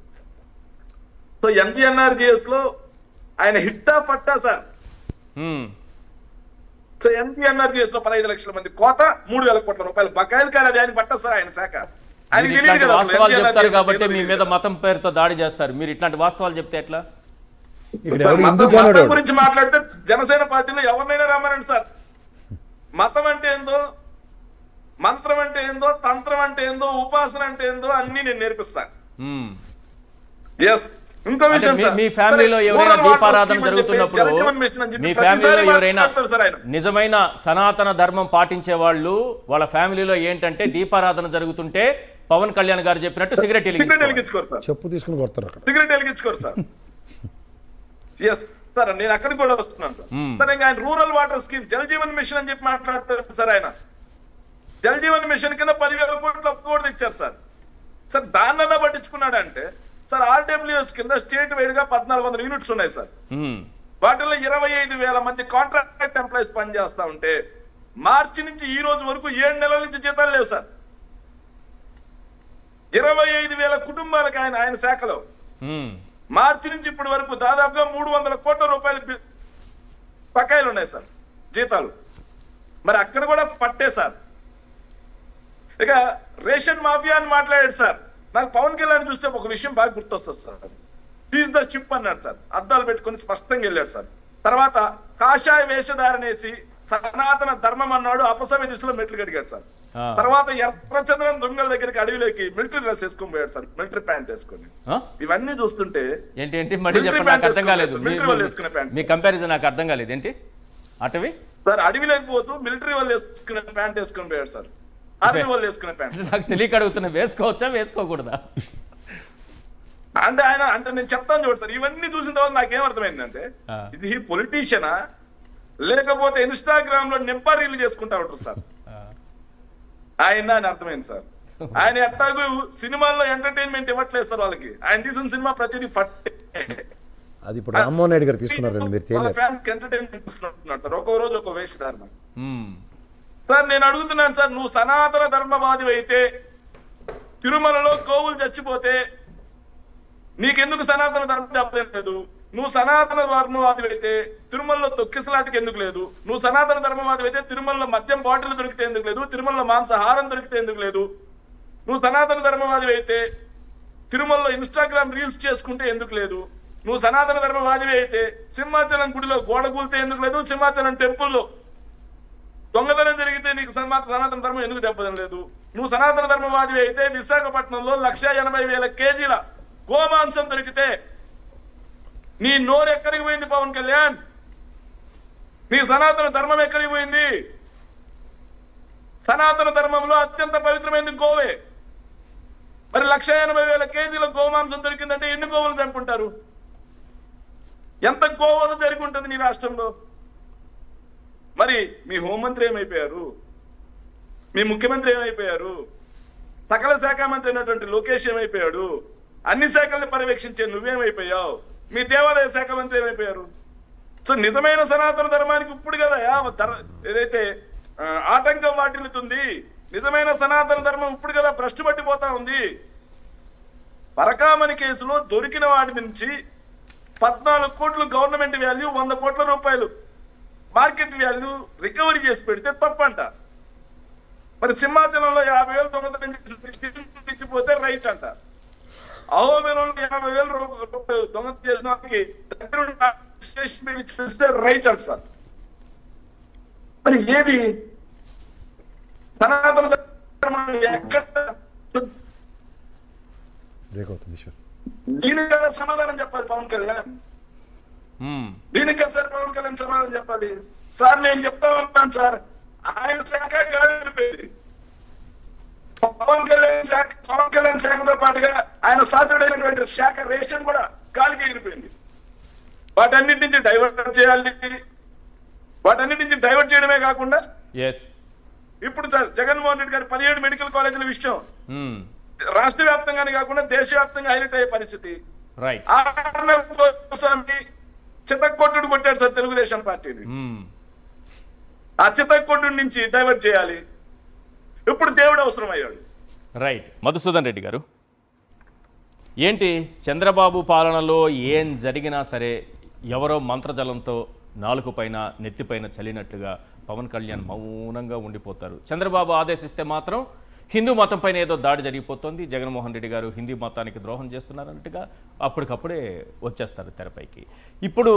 సో ఎంజీఎన్ఆర్జీఎస్ లో ఆయన హిట్టా పట్టా సార్. సో ఎంజీఎన్ఆర్జీఎస్ లో 15 లక్షల మంది కోత, 3,000 కోట్ల రూపాయలు బకాయిలు. కానీ అది ఆయన పట్టదు సార్, ఆయన శాఖ. వాస్తవాలు చెప్తారు కాబట్టి మీ మీద మతం పేరుతో దాడి చేస్తారు. మీరు ఇట్లాంటి వాస్తవాలు చెప్తే ఎట్లా? గురించి మాట్లాడితే జనసేన పార్టీలో ఎవరినైనా రమ్మనండి సార్. మతం అంటే ఏందో, మంత్రం అంటే ఏందో, తంత్రం అంటే ఏందో, ఉపాసన అంటే ఏందో అన్ని నేను నేర్పిస్తాను. ఇంకో విషయం, మీ ఫ్యామిలీలో ఎవరైనా దీపారాధన జరుగుతున్నప్పుడు మీ ఫ్యామిలీలో ఎవరైనా నిజమైన సనాతన ధర్మం పాటించే వాళ్ళు, వాళ్ళ ఫ్యామిలీలో ఏంటంటే దీపారాధన జరుగుతుంటే పవన్ కళ్యాణ్ గారు చెప్పినట్టు సిగరెట్ వెలిగించుకోరు సార్. చెప్పు తీసుకుని కొడతారు, సిగరెట్ వెలిగించుకోరు సార్. సార్ నేను అక్కడికి కూడా వస్తున్నాను సార్. సరే ఇంకా ఆయన rural water scheme, Jal Jeevan Mission అని చెప్పి మాట్లాడతారు సార్. ఆయన జల్ జీవన్ మిషన్ కింద 10,000 కోట్ల అప్పు కూడా తెచ్చారు సార్. సార్ దాన్నన్నా పట్టించుకున్నాడంటే సార్ ఆర్డబ్ల్యూఎస్ కింద స్టేట్ వైడ్ గా 1,400 యూనిట్స్ ఉన్నాయి సార్. వాటిల్లో 25,000 మంది కాంట్రాక్ట్ ఎంప్లాయీస్ పనిచేస్తా ఉంటే మార్చి నుంచి ఈ రోజు వరకు 7 నెలల నుంచి జీతాలు లేవు సార్. 25,000 కుటుంబాలకు ఆయన శాఖలో మార్చి నుంచి ఇప్పటి వరకు దాదాపుగా 300 కోట్ల రూపాయలు బకాయిలు ఉన్నాయి సార్, జీతాలు. మరి అక్కడ కూడా పట్టే సార్. ఇక రేషన్ మాఫియా అని మాట్లాడాడు సార్. నాకు పవన్ కళ్యాణ్ చూస్తే ఒక విషయం బాగా గుర్తొస్తుంది సార్. ఈజ్ ద చిప్ అన్నాడు సార్, అద్దాలు పెట్టుకుని స్పష్టంగా వెళ్ళాడు సార్. తర్వాత కాషాయ వేషధారనేసి సనాతన ధర్మం అన్నాడు, అపసవ్య దిశలో మెట్లు కడిగాడు సార్. తర్వాత ఎర్రచంద్రం దొంగల దగ్గరికి అడవిలోకి మిలిటరీ డ్రెస్ వేసుకొని పోయాడు సార్, మిలిటరీ ప్యాంట్ వేసుకొని. ఇవన్నీ చూస్తుంటే ఏంటి మళ్ళీ చెప్పండి, నాకు అర్థం కాలేదు. మీ కంపారిజన్ నాకు అర్థం కాలేదు. ఏంటి అటవి సార్? అడవిలోకి పోతూ మిలిటరీ వాళ్ళు వేసుకునే ప్యాంట్ వేసుకొని పోయాడు సార్. ఆర్మీ వాళ్ళు వేసుకునే ప్యాంట్. నాకు తెలియక అడుగుతున్నా, వేసుకోవచ్చా వేసుకోకూడదా అంటే ఆయన అంటే నేను చెప్తాను చూడు సార్. ఇవన్నీ చూసిన తర్వాత నాకేం అర్థమైందంటే ఇది పొలిటీషియనా లేకపోతే ఇన్స్టాగ్రామ్ లో నింపా రీల్ చేసుకుంటా ఉంటారు సార్ ఆయన అని అర్థమైంది సార్. ఆయన ఎట్లాగూ సినిమాల్లో ఎంటర్టైన్మెంట్ ఇవ్వట్లేదు సార్ వాళ్ళకి. ఆయన తీసిన సినిమా ప్రతిదీ ఫట్టే. అది ఇప్పుడు రామ్మోహన్ రెడ్డి గారు తీసుకున్నారు, మీరు ఎంటర్టైన్మెంట్ ఇస్తున్నారు సార్. ఒక్కో రోజు ఒక వేషధారణ. సార్ నేను అడుగుతున్నాను సార్, నువ్వు సనాతన ధర్మవాది అయితే తిరుమలలో గోవులు చచ్చిపోతే నీకెందుకు సనాతన ధర్మం చెప్పలేదు? నువ్వు సనాతన ధర్మవాది అయితే తిరుమలలో తొక్కిసలాటకి ఎందుకు లేదు? నువ్వు సనాతన ధర్మవాది అయితే తిరుమలలో మద్యం బాటిల్ దొరికితే ఎందుకు లేదు? తిరుమలలో మాంసాహారం దొరికితే ఎందుకు లేదు? నువ్వు సనాతన ధర్మవాది అయితే తిరుమలలో ఇన్స్టాగ్రామ్ రీల్స్ చేసుకుంటే ఎందుకు లేదు? నువ్వు సనాతన ధర్మవాదివి అయితే సింహాచలం గుడిలో గోడ కూలితే ఎందుకు లేదు? సింహాచలం టెంపుల్లో దొంగతనం జరిగితే నీకు సనాతన ధర్మం ఎందుకు దెబ్బతినలేదు? నువ్వు సనాతన ధర్మవాదివి అయితే విశాఖపట్నంలో 180,000 కేజీల గోమాంసం దొరికితే నీ నోరు ఎక్కడికి పోయింది పవన్ కళ్యాణ్? నీ సనాతన ధర్మం ఎక్కడికి పోయింది? సనాతన ధర్మంలో అత్యంత పవిత్రమైనది గోవే. మరి 180,000 కేజీల గోమాంసం దొరికిందంటే ఎన్ని గోవులు చంపుంటారు? ఎంత గోవధ జరిగి ఉంటుంది నీ రాష్ట్రంలో? మరి మీ హోంమంత్రి ఏమైపోయారు? మీ ముఖ్యమంత్రి ఏమైపోయారు? సకల శాఖ మంత్రి అయినటువంటి లోకేష్ ఏమైపోయాడు? అన్ని శాఖల్ని పర్యవేక్షించే నువ్వేమైపోయావు? మీ దేవాదాయ శాఖ మంత్రి ఏమైపోయారు? సో నిజమైన సనాతన ధర్మానికి ఇప్పుడు కదా ఏదైతే ఆటంకం వాటిల్లుతుంది, నిజమైన సనాతన ధర్మం ఇప్పుడు కదా భ్రష్టు పట్టిపోతా ఉంది. పరకామణి కేసులో దొరికిన వాటి నుంచి 14 కోట్లు గవర్నమెంట్ వాల్యూ, 100 కోట్ల రూపాయలు మార్కెట్ వాల్యూ రికవరీ చేసి పెడితే తప్పంట. మరి సింహాచలంలో 50,000 దొంగతనం ఇచ్చిపోతే రైట్ అంట. అహోబిలంలో 50,000 రూపాయలు దొంగతనం చేసిన వారికి రైట్ అంట సార్. మరి ఏది సనాతన ధర్మం ఎక్కడ? దీనికి కదా సమాధానం చెప్పాలి పవన్ కళ్యాణ్. దీనికి కదా సార్ పవన్ కళ్యాణ్ సమాధానం చెప్పాలి. సార్ నేను చెప్తా ఉన్నాను సార్, ఆయన శాఖ గాలిపోయింది. పవన్ కళ్యాణ్ శాఖతో పాటుగా ఆయన సాధ్యుడైనటువంటి శాఖ రేషన్ కూడా గాలికి ఎగిరిపోయింది. వాటన్నిటి నుంచి డైవర్ట్ చేయాలి. వాటన్నిటి నుంచి డైవర్ట్ చేయడమే కాకుండా ఇప్పుడు జగన్మోహన్ రెడ్డి గారి 17 మెడికల్ కాలేజీల విషయం రాష్ట్ర వ్యాప్తంగానే కాకుండా దేశవ్యాప్తంగా హైలైట్ అయ్యే పరిస్థితి. చిత్తకొట్టుడు కొట్టాడు సార్ తెలుగుదేశం పార్టీని. ఆ చిత్తకొట్టుడు నుంచి డైవర్ట్ చేయాలి. ఇప్పుడు దేవుడు అవసరం అయ్యాడు. రైట్. మధుసూదన్ రెడ్డి గారు, ఏంటి చంద్రబాబు పాలనలో ఏం జరిగినా సరే ఎవరో మంత్రజలంతో నాలుగు పైన నెత్తిపైన చలినట్టుగా పవన్ కళ్యాణ్ మౌనంగా ఉండిపోతారు. చంద్రబాబు ఆదేశిస్తే మాత్రం హిందూ మతం పైన ఏదో దాడి జరిగిపోతుంది, జగన్మోహన్ రెడ్డి గారు హిందూ మతానికి ద్రోహం చేస్తున్నారన్నట్టుగా అప్పటికప్పుడే వచ్చేస్తారు తెరపైకి. ఇప్పుడు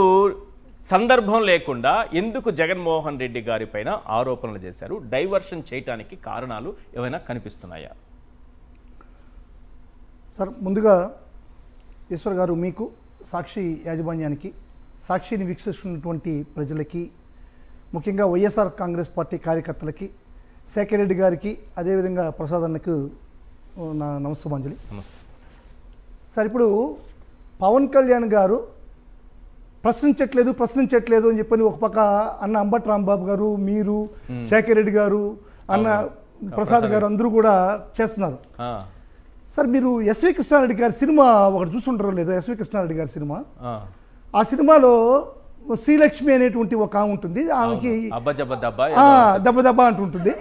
సందర్భం లేకుండా ఎందుకు జగన్మోహన్ రెడ్డి గారి పైన ఆరోపణలు చేశారు? డైవర్షన్ చేయటానికి కారణాలు ఏమైనా కనిపిస్తున్నాయా? సార్, ముందుగా ఈశ్వర్ గారు, మీకు, సాక్షి యాజమాన్యానికి, సాక్షిని వీక్షిస్తున్నటువంటి ప్రజలకి, ముఖ్యంగా వైఎస్ఆర్ కాంగ్రెస్ పార్టీ కార్యకర్తలకి, శేఖర్ రెడ్డి గారికి, అదేవిధంగా ప్రసాద్ అన్నకు నా నమస్కారాంజలి. సార్, ఇప్పుడు పవన్ కళ్యాణ్ గారు ప్రశ్నించట్లేదు అని చెప్పని ఒక పక్క అన్న అంబటి రాంబాబు గారు, మీరు, శేఖర్ రెడ్డి గారు, అన్న ప్రసాద్ గారు అందరూ కూడా చేస్తున్నారు. సార్, మీరు ఎస్వి కృష్ణారెడ్డి గారి సినిమా ఒకటి చూసుంటారో లేదో? ఎస్వి కృష్ణారెడ్డి గారి సినిమా, ఆ సినిమాలో శ్రీలక్ష్మి అనేటువంటి ఒక ఆమె ఉంటుంది. ఆమెకి దెబ్బ దెబ్బ అంటుంటుంది.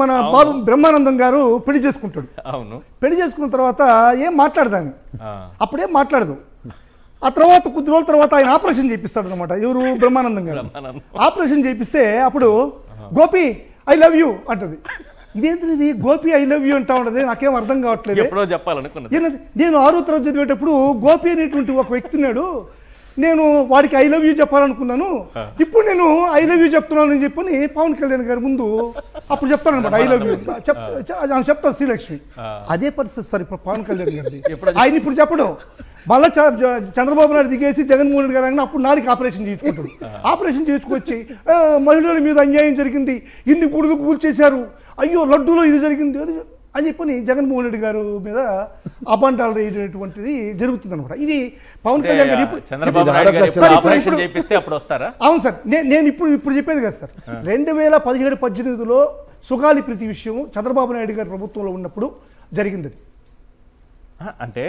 మన బాబు బ్రహ్మానందం గారు పెళ్లి చేసుకుంటాడు. పెళ్లి చేసుకున్న తర్వాత ఏం మాట్లాడదాన్ని, అప్పుడేం మాట్లాడదు. ఆ తర్వాత కొద్ది రోజుల తర్వాత ఆయన ఆపరేషన్ చేపిస్తాడు అనమాట. ఎవరు? బ్రహ్మానందం గారు. ఆపరేషన్ చేపిస్తే అప్పుడు గోపి ఐ లవ్ యూ అంటది. ఇదేంటిది గోపి ఐ లవ్ యూ అంటా ఉండదు? నాకేం అర్థం కావట్లేదు. నేను 6వ తరగతి చదివేటప్పుడు గోపి అనేటువంటి ఒక వ్యక్తి ఉన్నాడు, నేను వాడికి ఐ లవ్ యూ చెప్పాలనుకున్నాను, ఇప్పుడు నేను ఐ లవ్ యూ చెప్తున్నాను అని చెప్పని పవన్ కళ్యాణ్ గారి ముందు అప్పుడు చెప్తాను అనమాట. ఐ లవ్ యూ చెప్తాను శ్రీలక్ష్మి. అదే పరిస్థితి సార్ ఇప్పుడు పవన్ కళ్యాణ్ గారిది. ఆయన ఇప్పుడు చెప్పడం, మళ్ళీ చంద్రబాబు నాయుడు దిగేసి జగన్మోహన్ రెడ్డి గారు అప్పుడు నాలుగు ఆపరేషన్ చేయించుకుంటాడు. ఆపరేషన్ చేయించుకొచ్చి మహిళల మీద అన్యాయం జరిగింది, ఇన్ని గుడులు కూల్చేశారు, అయ్యో లడ్డూలో ఇది జరిగింది అని చెప్పని జగన్మోహన్ రెడ్డి గారు మీద అబండాలు వేయటువంటిది జరుగుతుంది అనమాట. ఇది పవన్ కళ్యాణ్ గారు అవును సార్, నేను ఇప్పుడు చెప్పేది కదా సార్. 2017-18లో సుగాలి ప్రీతి విషయం చంద్రబాబు నాయుడు గారి ప్రభుత్వంలో ఉన్నప్పుడు జరిగింది. అంటే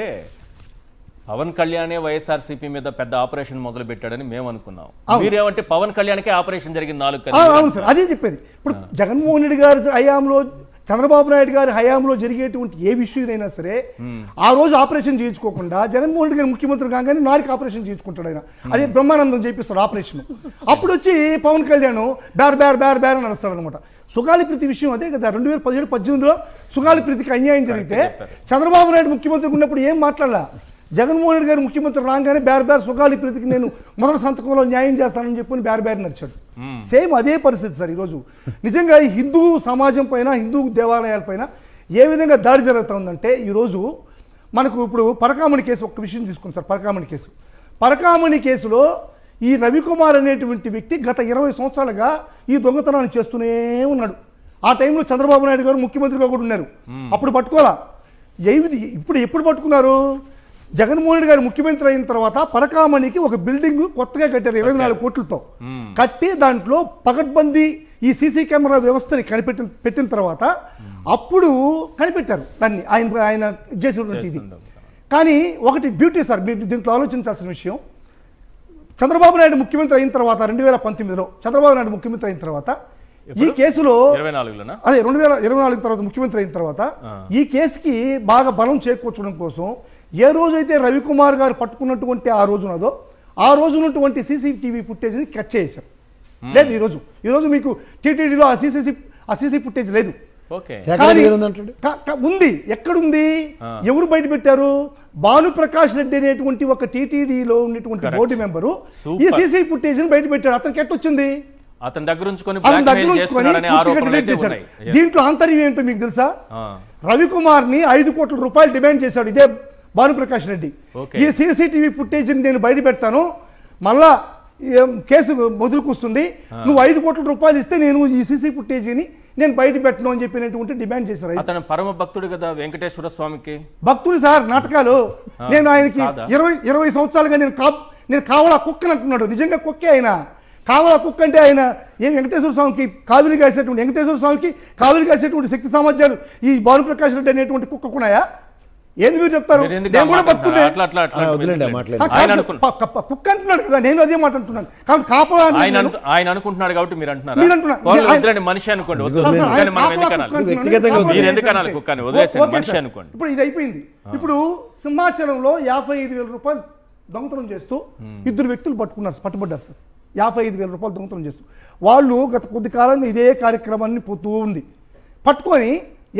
పవన్ కళ్యాణే వైఎస్ఆర్సీపీ మీద పెద్ద ఆపరేషన్ మొదలు పెట్టాడని మేము అనుకున్నాం. మీరేమంటే పవన్ కళ్యాణ్కే ఆపరేషన్ జరిగింది 4. అవును సార్, అదే చెప్పేది. ఇప్పుడు జగన్మోహన్ రెడ్డి గారి హయాంలో, చంద్రబాబు నాయుడు గారి హయాంలో జరిగేటువంటి ఏ విషయమైనా సరే ఆ రోజు ఆపరేషన్ చేయించుకోకుండా జగన్మోహన్ రెడ్డి గారు ముఖ్యమంత్రి కాగానే 4 ఆపరేషన్ చేయించుకుంటాడు ఆయన. అదే బ్రహ్మానందం చేపిస్తాడు ఆపరేషన్. అప్పుడు వచ్చి పవన్ కళ్యాణ్ బ్యార్ బ్యార్ బ్యార్ బ్యార్ అని నడుస్తాడు అనమాట. సుగాలి ప్రీతి విషయం అదే కదా 2017-18లో సుగాలి ప్రీతికి అన్యాయం జరిగితే చంద్రబాబు నాయుడు ముఖ్యమంత్రి ఉన్నప్పుడు ఏం మాట్లాడాల జగన్మోహన్ రెడ్డి గారు ముఖ్యమంత్రి రాగానే బేర్ సుగాలి ప్రీతికి నేను మొదటి సంతకంలో న్యాయం చేస్తానని చెప్పి బేర్ నడిచాడు. సేమ్ అదే పరిస్థితి సార్ ఈరోజు. నిజంగా ఈ హిందూ సమాజం పైన హిందూ దేవాలయాల పైన ఏ విధంగా దాడి జరుగుతుందంటే ఈరోజు మనకు ఇప్పుడు పరకామణి కేసు ఒక్క విషయం తీసుకుంది సార్. పరకామణి కేసులో ఈ రవికుమార్ అనేటువంటి వ్యక్తి గత 20 సంవత్సరాలుగా ఈ దొంగతనాన్ని చేస్తూనే ఉన్నాడు. ఆ టైంలో చంద్రబాబు నాయుడు గారు ముఖ్యమంత్రిగా కూడా ఉన్నారు. అప్పుడు పట్టుకోవాలా. ఎప్పుడు పట్టుకున్నారు? జగన్మోహన్ రెడ్డి గారు ముఖ్యమంత్రి అయిన తర్వాత పరకామణికి ఒక బిల్డింగ్ కొత్తగా కట్టారు 24 కోట్లతో కట్టి దాంట్లో పకడ్బందీ ఈ సీసీ కెమెరా వ్యవస్థని పెట్టిన తర్వాత అప్పుడు కనిపెట్టారు దాన్ని ఆయన చేసినటువంటి ఇది. కానీ ఒకటి బ్యూటీ సార్, మీరు దీంట్లో ఆలోచించాల్సిన విషయం, చంద్రబాబు నాయుడు ముఖ్యమంత్రి అయిన తర్వాత 2019లో చంద్రబాబు నాయుడు ముఖ్యమంత్రి అయిన తర్వాత ఈ కేసులో అదే 2024 తర్వాత ముఖ్యమంత్రి అయిన తర్వాత ఈ కేసుకి బాగా బలం చేకూర్చడం కోసం ఏ రోజైతే రవికుమార్ గారు పట్టుకున్నటువంటి ఆ రోజునదో ఆ రోజు ఉన్నటువంటి సీసీటీవీ ఫుటేజ్ని కట్ చేశారు. లేదు ఈరోజు మీకు టీటీడీలో ఆ సీసీ ఫుటేజ్ లేదు. ఉంది. ఎక్కడుంది? ఎవరు బయట పెట్టారు? భానుప్రకాష్ రెడ్డి అనేటువంటి ఒక టీటీడీలో ఉన్నటువంటి బోర్డు మెంబరు ఈ సీసీ ఫుటేజ్ బయట పెట్టాడు. అతనికి ఎట్టొచ్చింది? అతని దగ్గర ఉంచుకొని డిలీట్ చేశాడు. దీంట్లో ఆంతర్యం ఏంటో మీకు తెలుసా? రవికుమార్ ని 5 కోట్ల రూపాయలు డిమాండ్ చేశాడు ఇదే భానుప్రకాష్ రెడ్డి. ఈ సీసీటీవీ ఫుటేజ్ నేను బయట పెడతాను, మళ్ళా కేసు మొదలుకొస్తుంది, నువ్వు 5 కోట్ల రూపాయలు ఇస్తే నేను ఈ సీసీ ఫుటేజీని నేను బయట పెట్టను అని చెప్పినటువంటి డిమాండ్ చేశారు. అతను పరమ భక్తుడు కదా వెంకటేశ్వర స్వామికి. భక్తుడు సార్, నాటకాలు. నేను ఆయనకి 20 సంవత్సరాలుగా నేను కావాలా కుక్కని అంటున్నాడు. నిజంగా కుక్కే ఆయన. కావాలా కుక్క అంటే ఆయన ఏం వెంకటేశ్వర స్వామికి కావిలి కాసేటువంటి శక్తి సామర్థ్యాలు ఈ భానుప్రకాష్ రెడ్డి అనేటువంటి కుక్కకున్నాయా? ఏంది మీరు చెప్తారు? కుక్క అంటున్నాడు కదా, నేను అదే మాట అంటున్నాను. ఆయన అనుకుంటున్నాడు కాబట్టి మీరు అంటున్నారు. మనిషి అనుకోండి. ఇప్పుడు ఇది అయిపోయింది. ఇప్పుడు సింహాచలంలో 55,000 రూపాయలు దొంగతనం చేస్తూ 2 వ్యక్తులు పట్టుబడ్డారు సార్. 55,000 రూపాయలు దొంగతనం చేస్తూ వాళ్ళు గత కొద్ది కాలంగా ఇదే కార్యక్రమాన్ని పోతూ ఉంది. పట్టుకొని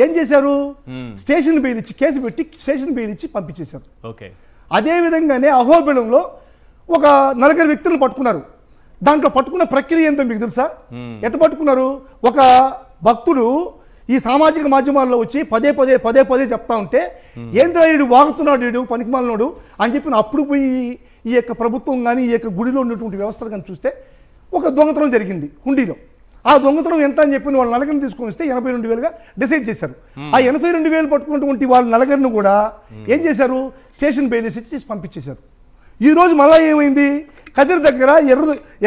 ఏం చేశారు? స్టేషన్ బెయిల్ ఇచ్చి కేసు పెట్టి స్టేషన్ బెయిల్ ఇచ్చి పంపించేశారు. అదే విధంగానే అహోబిలంలో ఒక 4 వ్యక్తులను పట్టుకున్నారు. దాంట్లో పట్టుకున్న ప్రక్రియ ఏంటో మీకు తెలుసా? ఎట్ట పట్టుకున్నారు? ఒక భక్తుడు ఈ సామాజిక మాధ్యమాల్లో వచ్చి పదే పదే చెప్తా ఉంటే ఏంద్రా వీడు వాగుతున్నాడు, వీడు పనికిమాలినోడు అని చెప్పిన అప్పుడు పోయి ఈ యొక్క ప్రభుత్వం కానీ ఈ యొక్క గుడిలో ఉన్నటువంటి వ్యవస్థలు కానీ చూస్తే ఒక దొంగతనం జరిగింది హుండీలో. ఆ దొంగతనం ఎంత అని చెప్పి వాళ్ళ 4 తీసుకొని వస్తే 82,000గా డిసైడ్ చేశారు. ఆ 82,000 పట్టుకున్నటువంటి వాళ్ళ 4 కూడా ఏం చేశారు? స్టేషన్ బెయిల్ ఇచ్చి పంపించేశారు. ఈ రోజు మళ్ళా ఏమైంది? కదిరి దగ్గర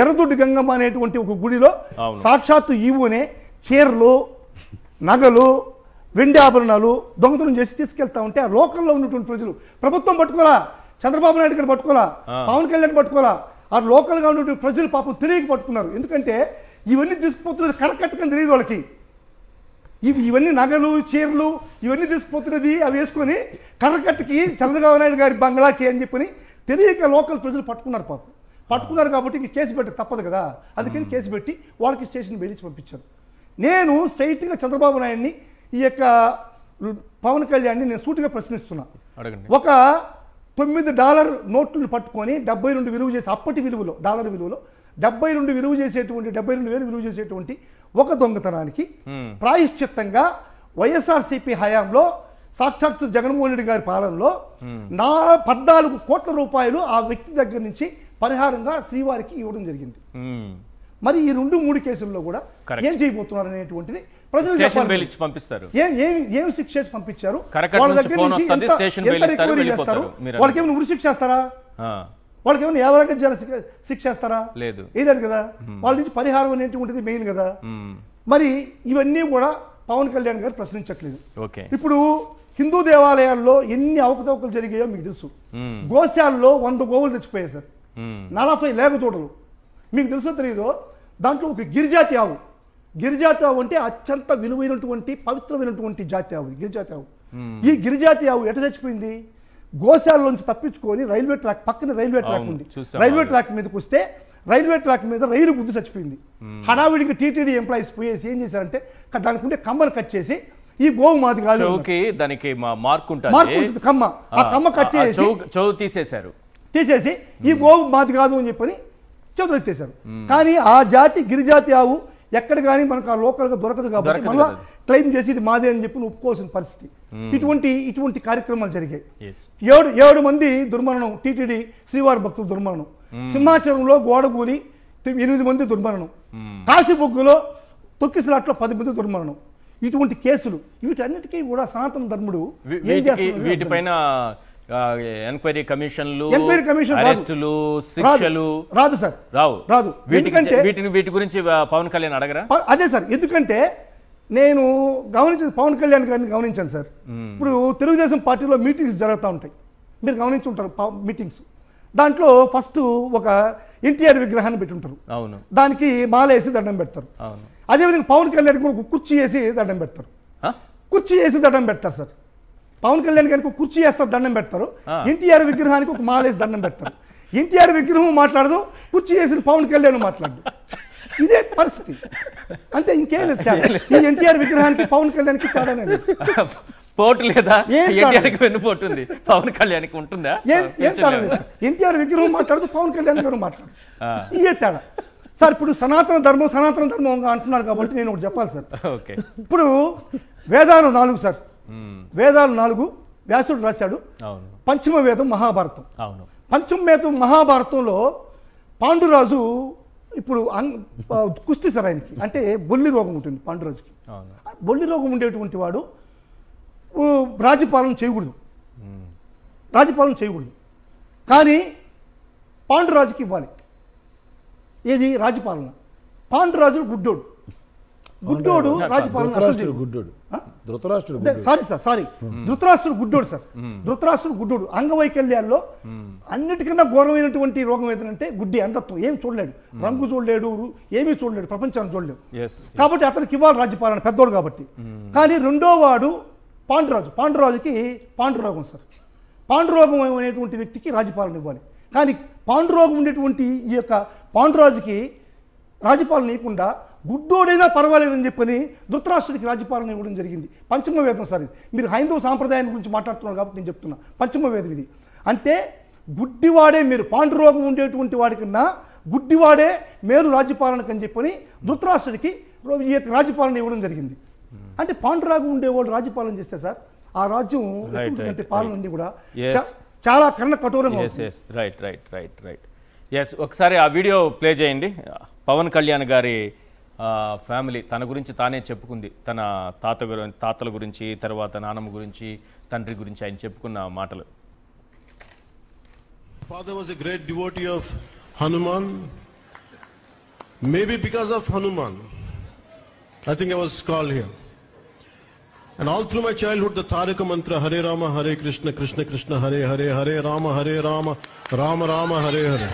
ఎర్రదొడ్డి గంగమ్మ అనేటువంటి ఒక గుడిలో సాక్షాత్తు ఈవోనే చీరలు, నగలు, వెండి ఆభరణాలు దొంగతనం చేసి తీసుకెళ్తా ఉంటే ఆ లోకల్లో ఉన్నటువంటి ప్రజలు ప్రభుత్వం పట్టుకోలా, చంద్రబాబు నాయుడు గారు పట్టుకోలా, పవన్ కళ్యాణ్ పట్టుకోలా, ఆ లోకల్గా ఉన్నటువంటి ప్రజలు పాపం తెలియక పట్టుకున్నారు. ఎందుకంటే ఇవన్నీ తీసుకుపోతున్నది కరకట్టకని తెలియదు వాళ్ళకి. ఇవన్నీ నగలు, చీరలు ఇవన్నీ తీసుకుపోతున్నది అవి వేసుకొని కర్రకట్టకి చంద్రబాబు నాయుడు గారి బంగ్లాకి అని చెప్పని తెలియక లోకల్ ప్రజలు పట్టుకున్నారు. పాపం పట్టుకున్నారు కాబట్టి ఇంక కేసు పెట్టి తప్పదు కదా, అందుకని కేసు పెట్టి వాళ్ళకి స్టేషన్ బెయిలించి పంపించారు. నేను స్ట్రైట్గా చంద్రబాబు నాయుడిని ఈ యొక్క పవన్ కళ్యాణ్ని నేను సూటిగా ప్రశ్నిస్తున్నా. ఒక $9 నోట్లను పట్టుకొని 72 విలువ చేసి అప్పటి విలువలో డాలర్ విలువలో 72 విలువ చేసేటువంటి 72,000 విలువ చేసేటువంటి ఒక దొంగతనానికి ప్రాయశ్చిత్తంగా వైఎస్ఆర్సీపీ హయాంలో సాక్షాత్తు జగన్మోహన్ రెడ్డి గారి పాలనలో 14 కోట్ల రూపాయలు ఆ వ్యక్తి దగ్గర నుంచి పరిహారంగా శ్రీవారికి ఇవ్వడం జరిగింది. మరి ఈ 2-3 కేసుల్లో కూడా ఏం చేయబోతున్నారు అనేటువంటిది ప్రజలు పంపిస్తారు. ఏం శిక్ష చేసి పంపించారు? వాళ్ళ దగ్గర నుంచి ఎంత రికవరీ చేస్తారు? వాళ్ళకి ఏమైనా ఉరి శిక్ష చేస్తారా? వాళ్ళకి ఏమైనా ఎవరైనా శిక్ష చేస్తారా? లేదు. ఏదారు కదా. వాళ్ళ నుంచి పరిహారం అనేటువంటిది మెయిన్ కదా. మరి ఇవన్నీ కూడా పవన్ కళ్యాణ్ గారు ప్రశ్నించట్లేదు. ఇప్పుడు హిందూ దేవాలయాల్లో ఎన్ని అవకతవకలు జరిగాయో మీకు తెలుసు. గోశాలలో 100 గోవులు చచ్చిపోయాయి సార్, 40 లేగతోటలు. మీకు తెలుసో తెలియదో దాంట్లో ఒక గిరిజాతి ఆవు అంటే అత్యంత విలువైనటువంటి పవిత్రమైనటువంటి జాతి ఆవు గిరిజాతి ఆవు. ఈ గిరిజాతి ఆవు ఎట చచ్చిపోయింది? గోశాలలోంచి తప్పించుకొని రైల్వే ట్రాక్ పక్కన రైల్వే ట్రాక్ ఉంది, రైల్వే ట్రాక్ మీదకి వస్తే రైల్వే ట్రాక్ మీద రైలు గుద్దు చచ్చిపోయింది. హడావిడిగా టీటీడీ ఎంప్లాయీస్ పోయేసి ఏం చేశారంటే దానికి ఉండే కమ్మను కట్ చేసి ఈ గోవు మాది కాదు దానికి మార్క్ ఉంటుంది కమ్మ, ఆ కమ్మ కట్ చేసి తీసేసి ఈ గోవు మాది కాదు అని చెప్పని చేతులు ఎత్తేశారు. కానీ ఆ జాతి గిరిజాతి ఆవు ఎక్కడ కానీ మనకు ఆ లోకల్గా దొరకదు కాబట్టి మళ్ళీ క్లెయిమ్ చేసి ఇది మాదే అని చెప్పి ఒప్పుకోవాల్సిన పరిస్థితి. ఇటువంటి కార్యక్రమాలు జరిగాయి. 7 మంది దుర్మరణం, టీటీడీ శ్రీవారి భక్తులు దుర్మరణం, సింహాచలంలో గోడగూలి 8 మంది దుర్మరణం, కాశీబొగ్గులో తొక్కిసలాట్లో 10 మంది దుర్మరణం. ఇటువంటి కేసులు వీటన్నిటికీ కూడా సనాతన ధర్ముడు ఏం చేస్తున్నారు? వీటిపైన ఎంక్వైరీ కమిషన్లు, అరెస్టులు, శిక్షలు రాదు సార్, రాదు. వీటి గురించి పవన్ కళ్యాణ్ అడగరా? అదే సార్, ఎందుకంటే నేను పవన్ కళ్యాణ్ గారిని గమనించాను సార్. ఇప్పుడు తెలుగుదేశం పార్టీలో మీటింగ్స్ జరుగుతూ ఉంటాయి, మీరు గమనించి ఉంటారు మీటింగ్స్. దాంట్లో ఫస్ట్ ఒక ఎన్టీఆర్ విగ్రహాన్ని పెట్టుంటారు, దానికి మాల వేసి దండం పెడతారు. అదేవిధంగా పవన్ కళ్యాణ్ కూడా కుర్చీ వేసి దండం పెడతారు, సార్. పవన్ కళ్యాణ్ గారికి కుర్చీ వేస్తారు, దండం పెడతారు. ఎన్టీఆర్ విగ్రహానికి ఒక మాలేసి దండం పెడతారు. ఎన్టీఆర్ విగ్రహం మాట్లాడదు, కుర్చీ వేసిన పవన్ కళ్యాణ్ మాట్లాడు. ఇదే పరిస్థితి, అంతే, ఇంకేం లేదు. ఈ ఎన్టీఆర్ విగ్రహానికి పవన్ కళ్యాణ్కి తేడానే పోటు లేదా? వెన్నుపోటు ఉంది, పవన్ కళ్యాణ్కి ఉంటుందా? ఏం తేడా లేదు. ఎన్టీఆర్ విగ్రహం మాట్లాడదు, పవన్ కళ్యాణ్ గారు మాట్లాడు, ఇదే తేడా సార్. ఇప్పుడు సనాతన ధర్మం అంటున్నారు కాబట్టి నేను ఒకటి చెప్పాలి సార్. ఇప్పుడు వేదాలు 4 సార్, వేదాలు 4 వ్యాసుడు రాశాడు. పంచమ వేదం మహాభారతం. పంచమ వేదం మహాభారతంలో పాండురాజు ఇప్పుడు కుస్తీ సార్, ఆయనకి అంటే బొల్లి రోగం ఉంటుంది పాండురాజుకి. బొల్లి రోగం ఉండేటువంటి వాడు రాజ్యపాలన చేయకూడదు, కానీ పాండురాజుకి ఇవ్వాలి. ఏది రాజ్యపాలన? పాండురాజు గుడ్డోడు రాజ్యపాలన ధృతరాష్ట్రుడు గుడ్డోడు సార్. ధృతరాష్ట్రుడు గుడ్డోడు. అంగవైకల్యాల్లో అన్నిటికన్నా ఘోరమైనటువంటి రోగం ఏదంటే గుడ్డి, అంధత్వం. ఏం చూడలేడు, రంగు చూడలేడు, ఏమీ చూడలేడు, ప్రపంచాన్ని చూడలేడు. కాబట్టి అతనికి ఇవ్వాలి రాజ్యపాలన, పెద్దోడు కాబట్టి. కానీ రెండో వాడు పాండురాజుకి పాండురోగం సార్. పాండురోగం అనేటువంటి వ్యక్తికి రాజ్యపాలన ఇవ్వాలి. కానీ పాండురోగం ఉండేటువంటి ఈ యొక్క పాండురాజుకి రాజ్యపాలన ఇవ్వకుండా గుడ్డోడైనా పర్వాలేదని చెప్పని ధృతరాష్ట్రుడికి రాజ్యపాలన ఇవ్వడం జరిగింది. పంచమ వేదం సార్. మీరు హైందవ సాంప్రదాయం గురించి మాట్లాడుతున్నారు కాబట్టి నేను చెప్తున్నా, పంచమ వేదం ఇది. అంటే గుడ్డివాడే, మీరు పాండురోగం ఉండేటువంటి వాడికన్నా గుడ్డివాడే మేలు రాజ్యపాలనకు అని చెప్పని ధృతరాష్ట్రుడికి ఈ యొక్క రాజ్యపాలన ఇవ్వడం జరిగింది. అంటే పాండురాగం ఉండేవాడు రాజ్యపాలన చేస్తే సార్ ఆ రాజ్యం అంటే పాలన అన్ని కూడా చాలా కఠోరంగా. ఒకసారి ఆ వీడియో ప్లే చేయండి. పవన్ కళ్యాణ్ గారి ఫ్యామిలీ తన గురించి తానే చెప్పుకుంది, తన తాతల గురించి, తర్వాత నానమ్మ గురించి, తండ్రి గురించి ఆయన చెప్పుకున్న మాటలు. Father was a great devotee of Hanuman. Maybe because of Hanuman, I think I was called here. And all through my childhood, the Taraka mantra, Hare Rama, Hare Krishna, Krishna Krishna, Hare Hare, Hare Rama, Rama Rama, Hare Hare.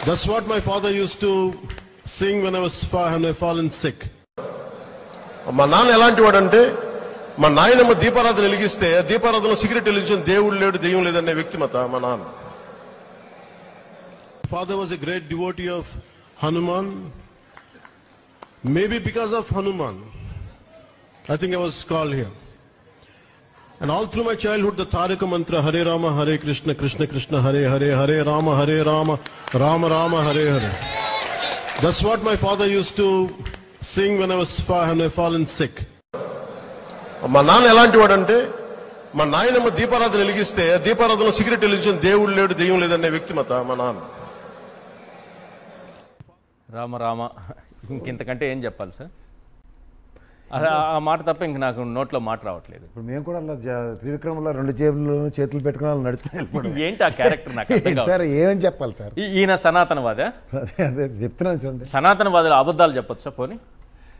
That's what my father used to sing when I was fallen sick. మా నాన్న ఎలాంటి వాడంటే, మా నాయనమ్మ దీపారాధన వెలిగిస్తే దీపారాధనలో సిగరెట్ వెలిగించిన దేవుడు లేడు, దెయ్యం లేదనే వ్యక్తిమత మా నాన్న. Father was a great devotee of Hanuman. Maybe because of Hanuman, I think I was called here. And all through my childhood, the Taraka mantra, Hare Rama, Hare Krishna, Krishna Krishna, Hare Hare, Hare Rama, Rama Rama, Hare Hare. That's what my father used to sing when I was fallen sick. మా నాన్న ఎలాంటి వాడంటే, మా నాయనమ్మ దీపారాధన వెలిగిస్తే దీపారాధనలో సిగరెట్ వెలిగించిన దేవుడు లేడు, దెయ్యం లేదనే వ్యక్తిమత మా నాన్న. రామ ఇంకెంతకంటే ఏం చెప్పాలి సార్? ఆ మాట తప్ప ఇంక నాకు నోట్లో మాట రావట్లేదు. ఇప్పుడు మేము కూడా అలా త్రివిక్రమంలో 2 జేబుల్లో చేతులు పెట్టుకుని వాళ్ళు నడుచుకుని వెళ్ళిపోవడం ఏంటి ఆ క్యారెక్టర్? నాకు సార్ ఏమని చెప్పాలి సార్? ఈయన సనాతనవాదా? అదే చెప్తున్నాను చూడండి. సనాతనవాదులు అబద్ధాలు చెప్పొచ్చా? పోనీ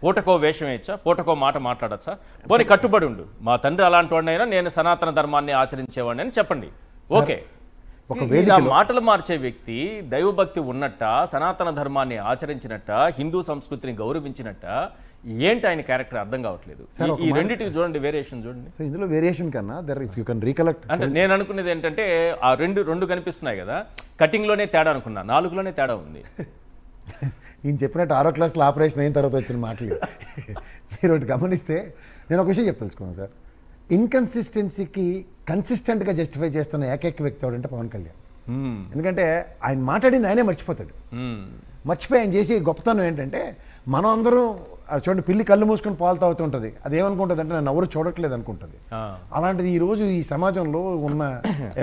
పూటకో వేషం వేయచ్చా? పూటకో మాట మాట్లాడచ్చా? పోనీ కట్టుబడి ఉండు, మా తండ్రి అలాంటి వాడినైనా నేను సనాతన ధర్మాన్ని ఆచరించేవాడిని అని చెప్పండి. ఓకే, ఒక ఇలా వేదికలో మాటలు మార్చే వ్యక్తి దైవభక్తి ఉన్నట్ట, సనాతన ధర్మాన్ని ఆచరించినట్ట, హిందూ సంస్కృతిని గౌరవించినట్ట, ఏంటి ఆయన క్యారెక్టర్ అర్థం కావట్లేదు. ఈ రెండింటికి చూడండి, వేరియేషన్ చూడండి. సో ఇందులో వేరియేషన్ కన్నా ఇఫ్ యూ కెన్ రీకలెక్ట్, అంటే నేను అనుకునేది ఏంటంటే ఆ రెండు కనిపిస్తున్నాయి కదా, కటింగ్లోనే తేడా అనుకున్నా, 4లోనే తేడా ఉంది. ఈయన చెప్పినట్టు 6వ క్లాస్లో ఆపరేషన్ అయిన తర్వాత వచ్చిన మాటలు మీరు ఒకటి గమనిస్తే నేను ఒక విషయం చెప్తాను సార్. ఇన్కన్సిస్టెన్సీకి కన్సిస్టెంట్గా జస్టిఫై చేస్తున్న ఏకైక వ్యక్తి ఎవడంటే పవన్ కళ్యాణ్. ఎందుకంటే ఆయన మాట్లాడింది ఆయనే మర్చిపోతాడు. మర్చిపోయి ఆయన చేసే గొప్పతనం ఏంటంటే, మనం అందరం చూడండి, పిల్లి కళ్ళు మూసుకొని పాలు తాగుతూ ఉంటుంది, అది ఏమనుకుంటుంది అంటే నన్ను ఎవరు చూడట్లేదు అనుకుంటుంది. అలాంటిది ఈరోజు ఈ సమాజంలో ఉన్న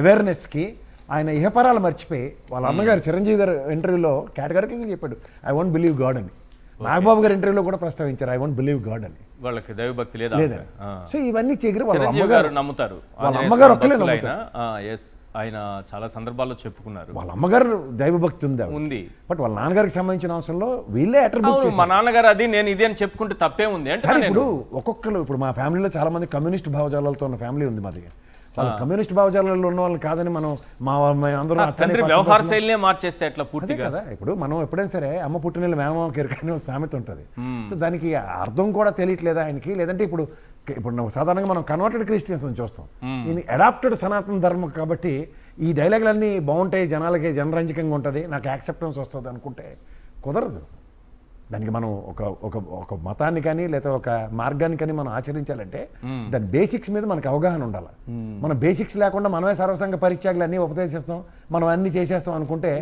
అవేర్నెస్కి ఆయన ఇహపరాలు మర్చిపోయి వాళ్ళ అన్నగారు చిరంజీవి గారు ఇంటర్వ్యూలో కేటగారికల్గా చెప్పాడు, ఐ వోంట్ బిలీవ్ గాడ్ అని. నాగబాబు గారు ఇంటర్వ్యూలో కూడా ప్రస్తావించారు, ఐ వోంట్ బిలీవ్ గాడ్ అని. వాళ్ళకి దైవభక్తి లేదా? సో ఇవన్నీ చెగిరి వాళ్ళ చిరంజీవి గారు నమ్ముతారు, వాళ్ళ అమ్మగారు ఒక్కలే నమ్ముతారు. ఆయన చాలా సందర్భాల్లో చెప్పుకున్నారు వాళ్ళ అమ్మగారు దైవభక్తి ఉంది, బట్ వాళ్ళ నాన్నగారికి సంబంధించిన అంశంలో వీళ్ళే అట్రిబ్యూట్ చేశారు. మా నాన్నగారు అది నేను ఇది అని చెప్పుకుంటే తప్పే ఉంది అంటే. ఇప్పుడు ఒక్కొక్కరు, ఇప్పుడు మా ఫ్యామిలీలో చాలా మంది కమ్యూనిస్ట్ భావజాలతో ఉన్న ఫ్యామిలీ ఉంది మాది. వాళ్ళు కమ్యూనిస్ట్ భావజాలలో ఉన్న వాళ్ళు కాదని మనం అందరూ వ్యవహార శైలినే మార్చేస్తే ఎట్లా పూర్తిగా కదా. ఇప్పుడు మనం ఎప్పుడైనా సరే అమ్మ పుట్టిన మేనమామ కెరకనే సామెత ఉంటుంది. సో దానికి అర్థం కూడా తెలియట్లేదా ఆయనకి? లేదంటే ఇప్పుడు సాధారణంగా మనం కన్వర్టెడ్ క్రిస్టియన్స్ అని చూస్తాం, ఈయన అడాప్టెడ్ సనాతన ధర్మం కాబట్టి ఈ డైలాగులన్నీ బాగుంటాయి, జనాలకి జనరంజకంగా ఉంటుంది, నాకు యాక్సెప్టెన్స్ వస్తుంది అనుకుంటే కుదరదు. దానికి మనం ఒక మతాన్ని కానీ లేదా ఒక మార్గాన్ని కానీ మనం ఆచరించాలంటే దాని బేసిక్స్ మీద మనకు అవగాహన ఉండాలి. మన బేసిక్స్ లేకుండా మనమే సర్వసంగ పరిత్యాగులు అన్నీ ఉపదేశిస్తాం, మనం అన్ని చేసేస్తాం అనుకుంటే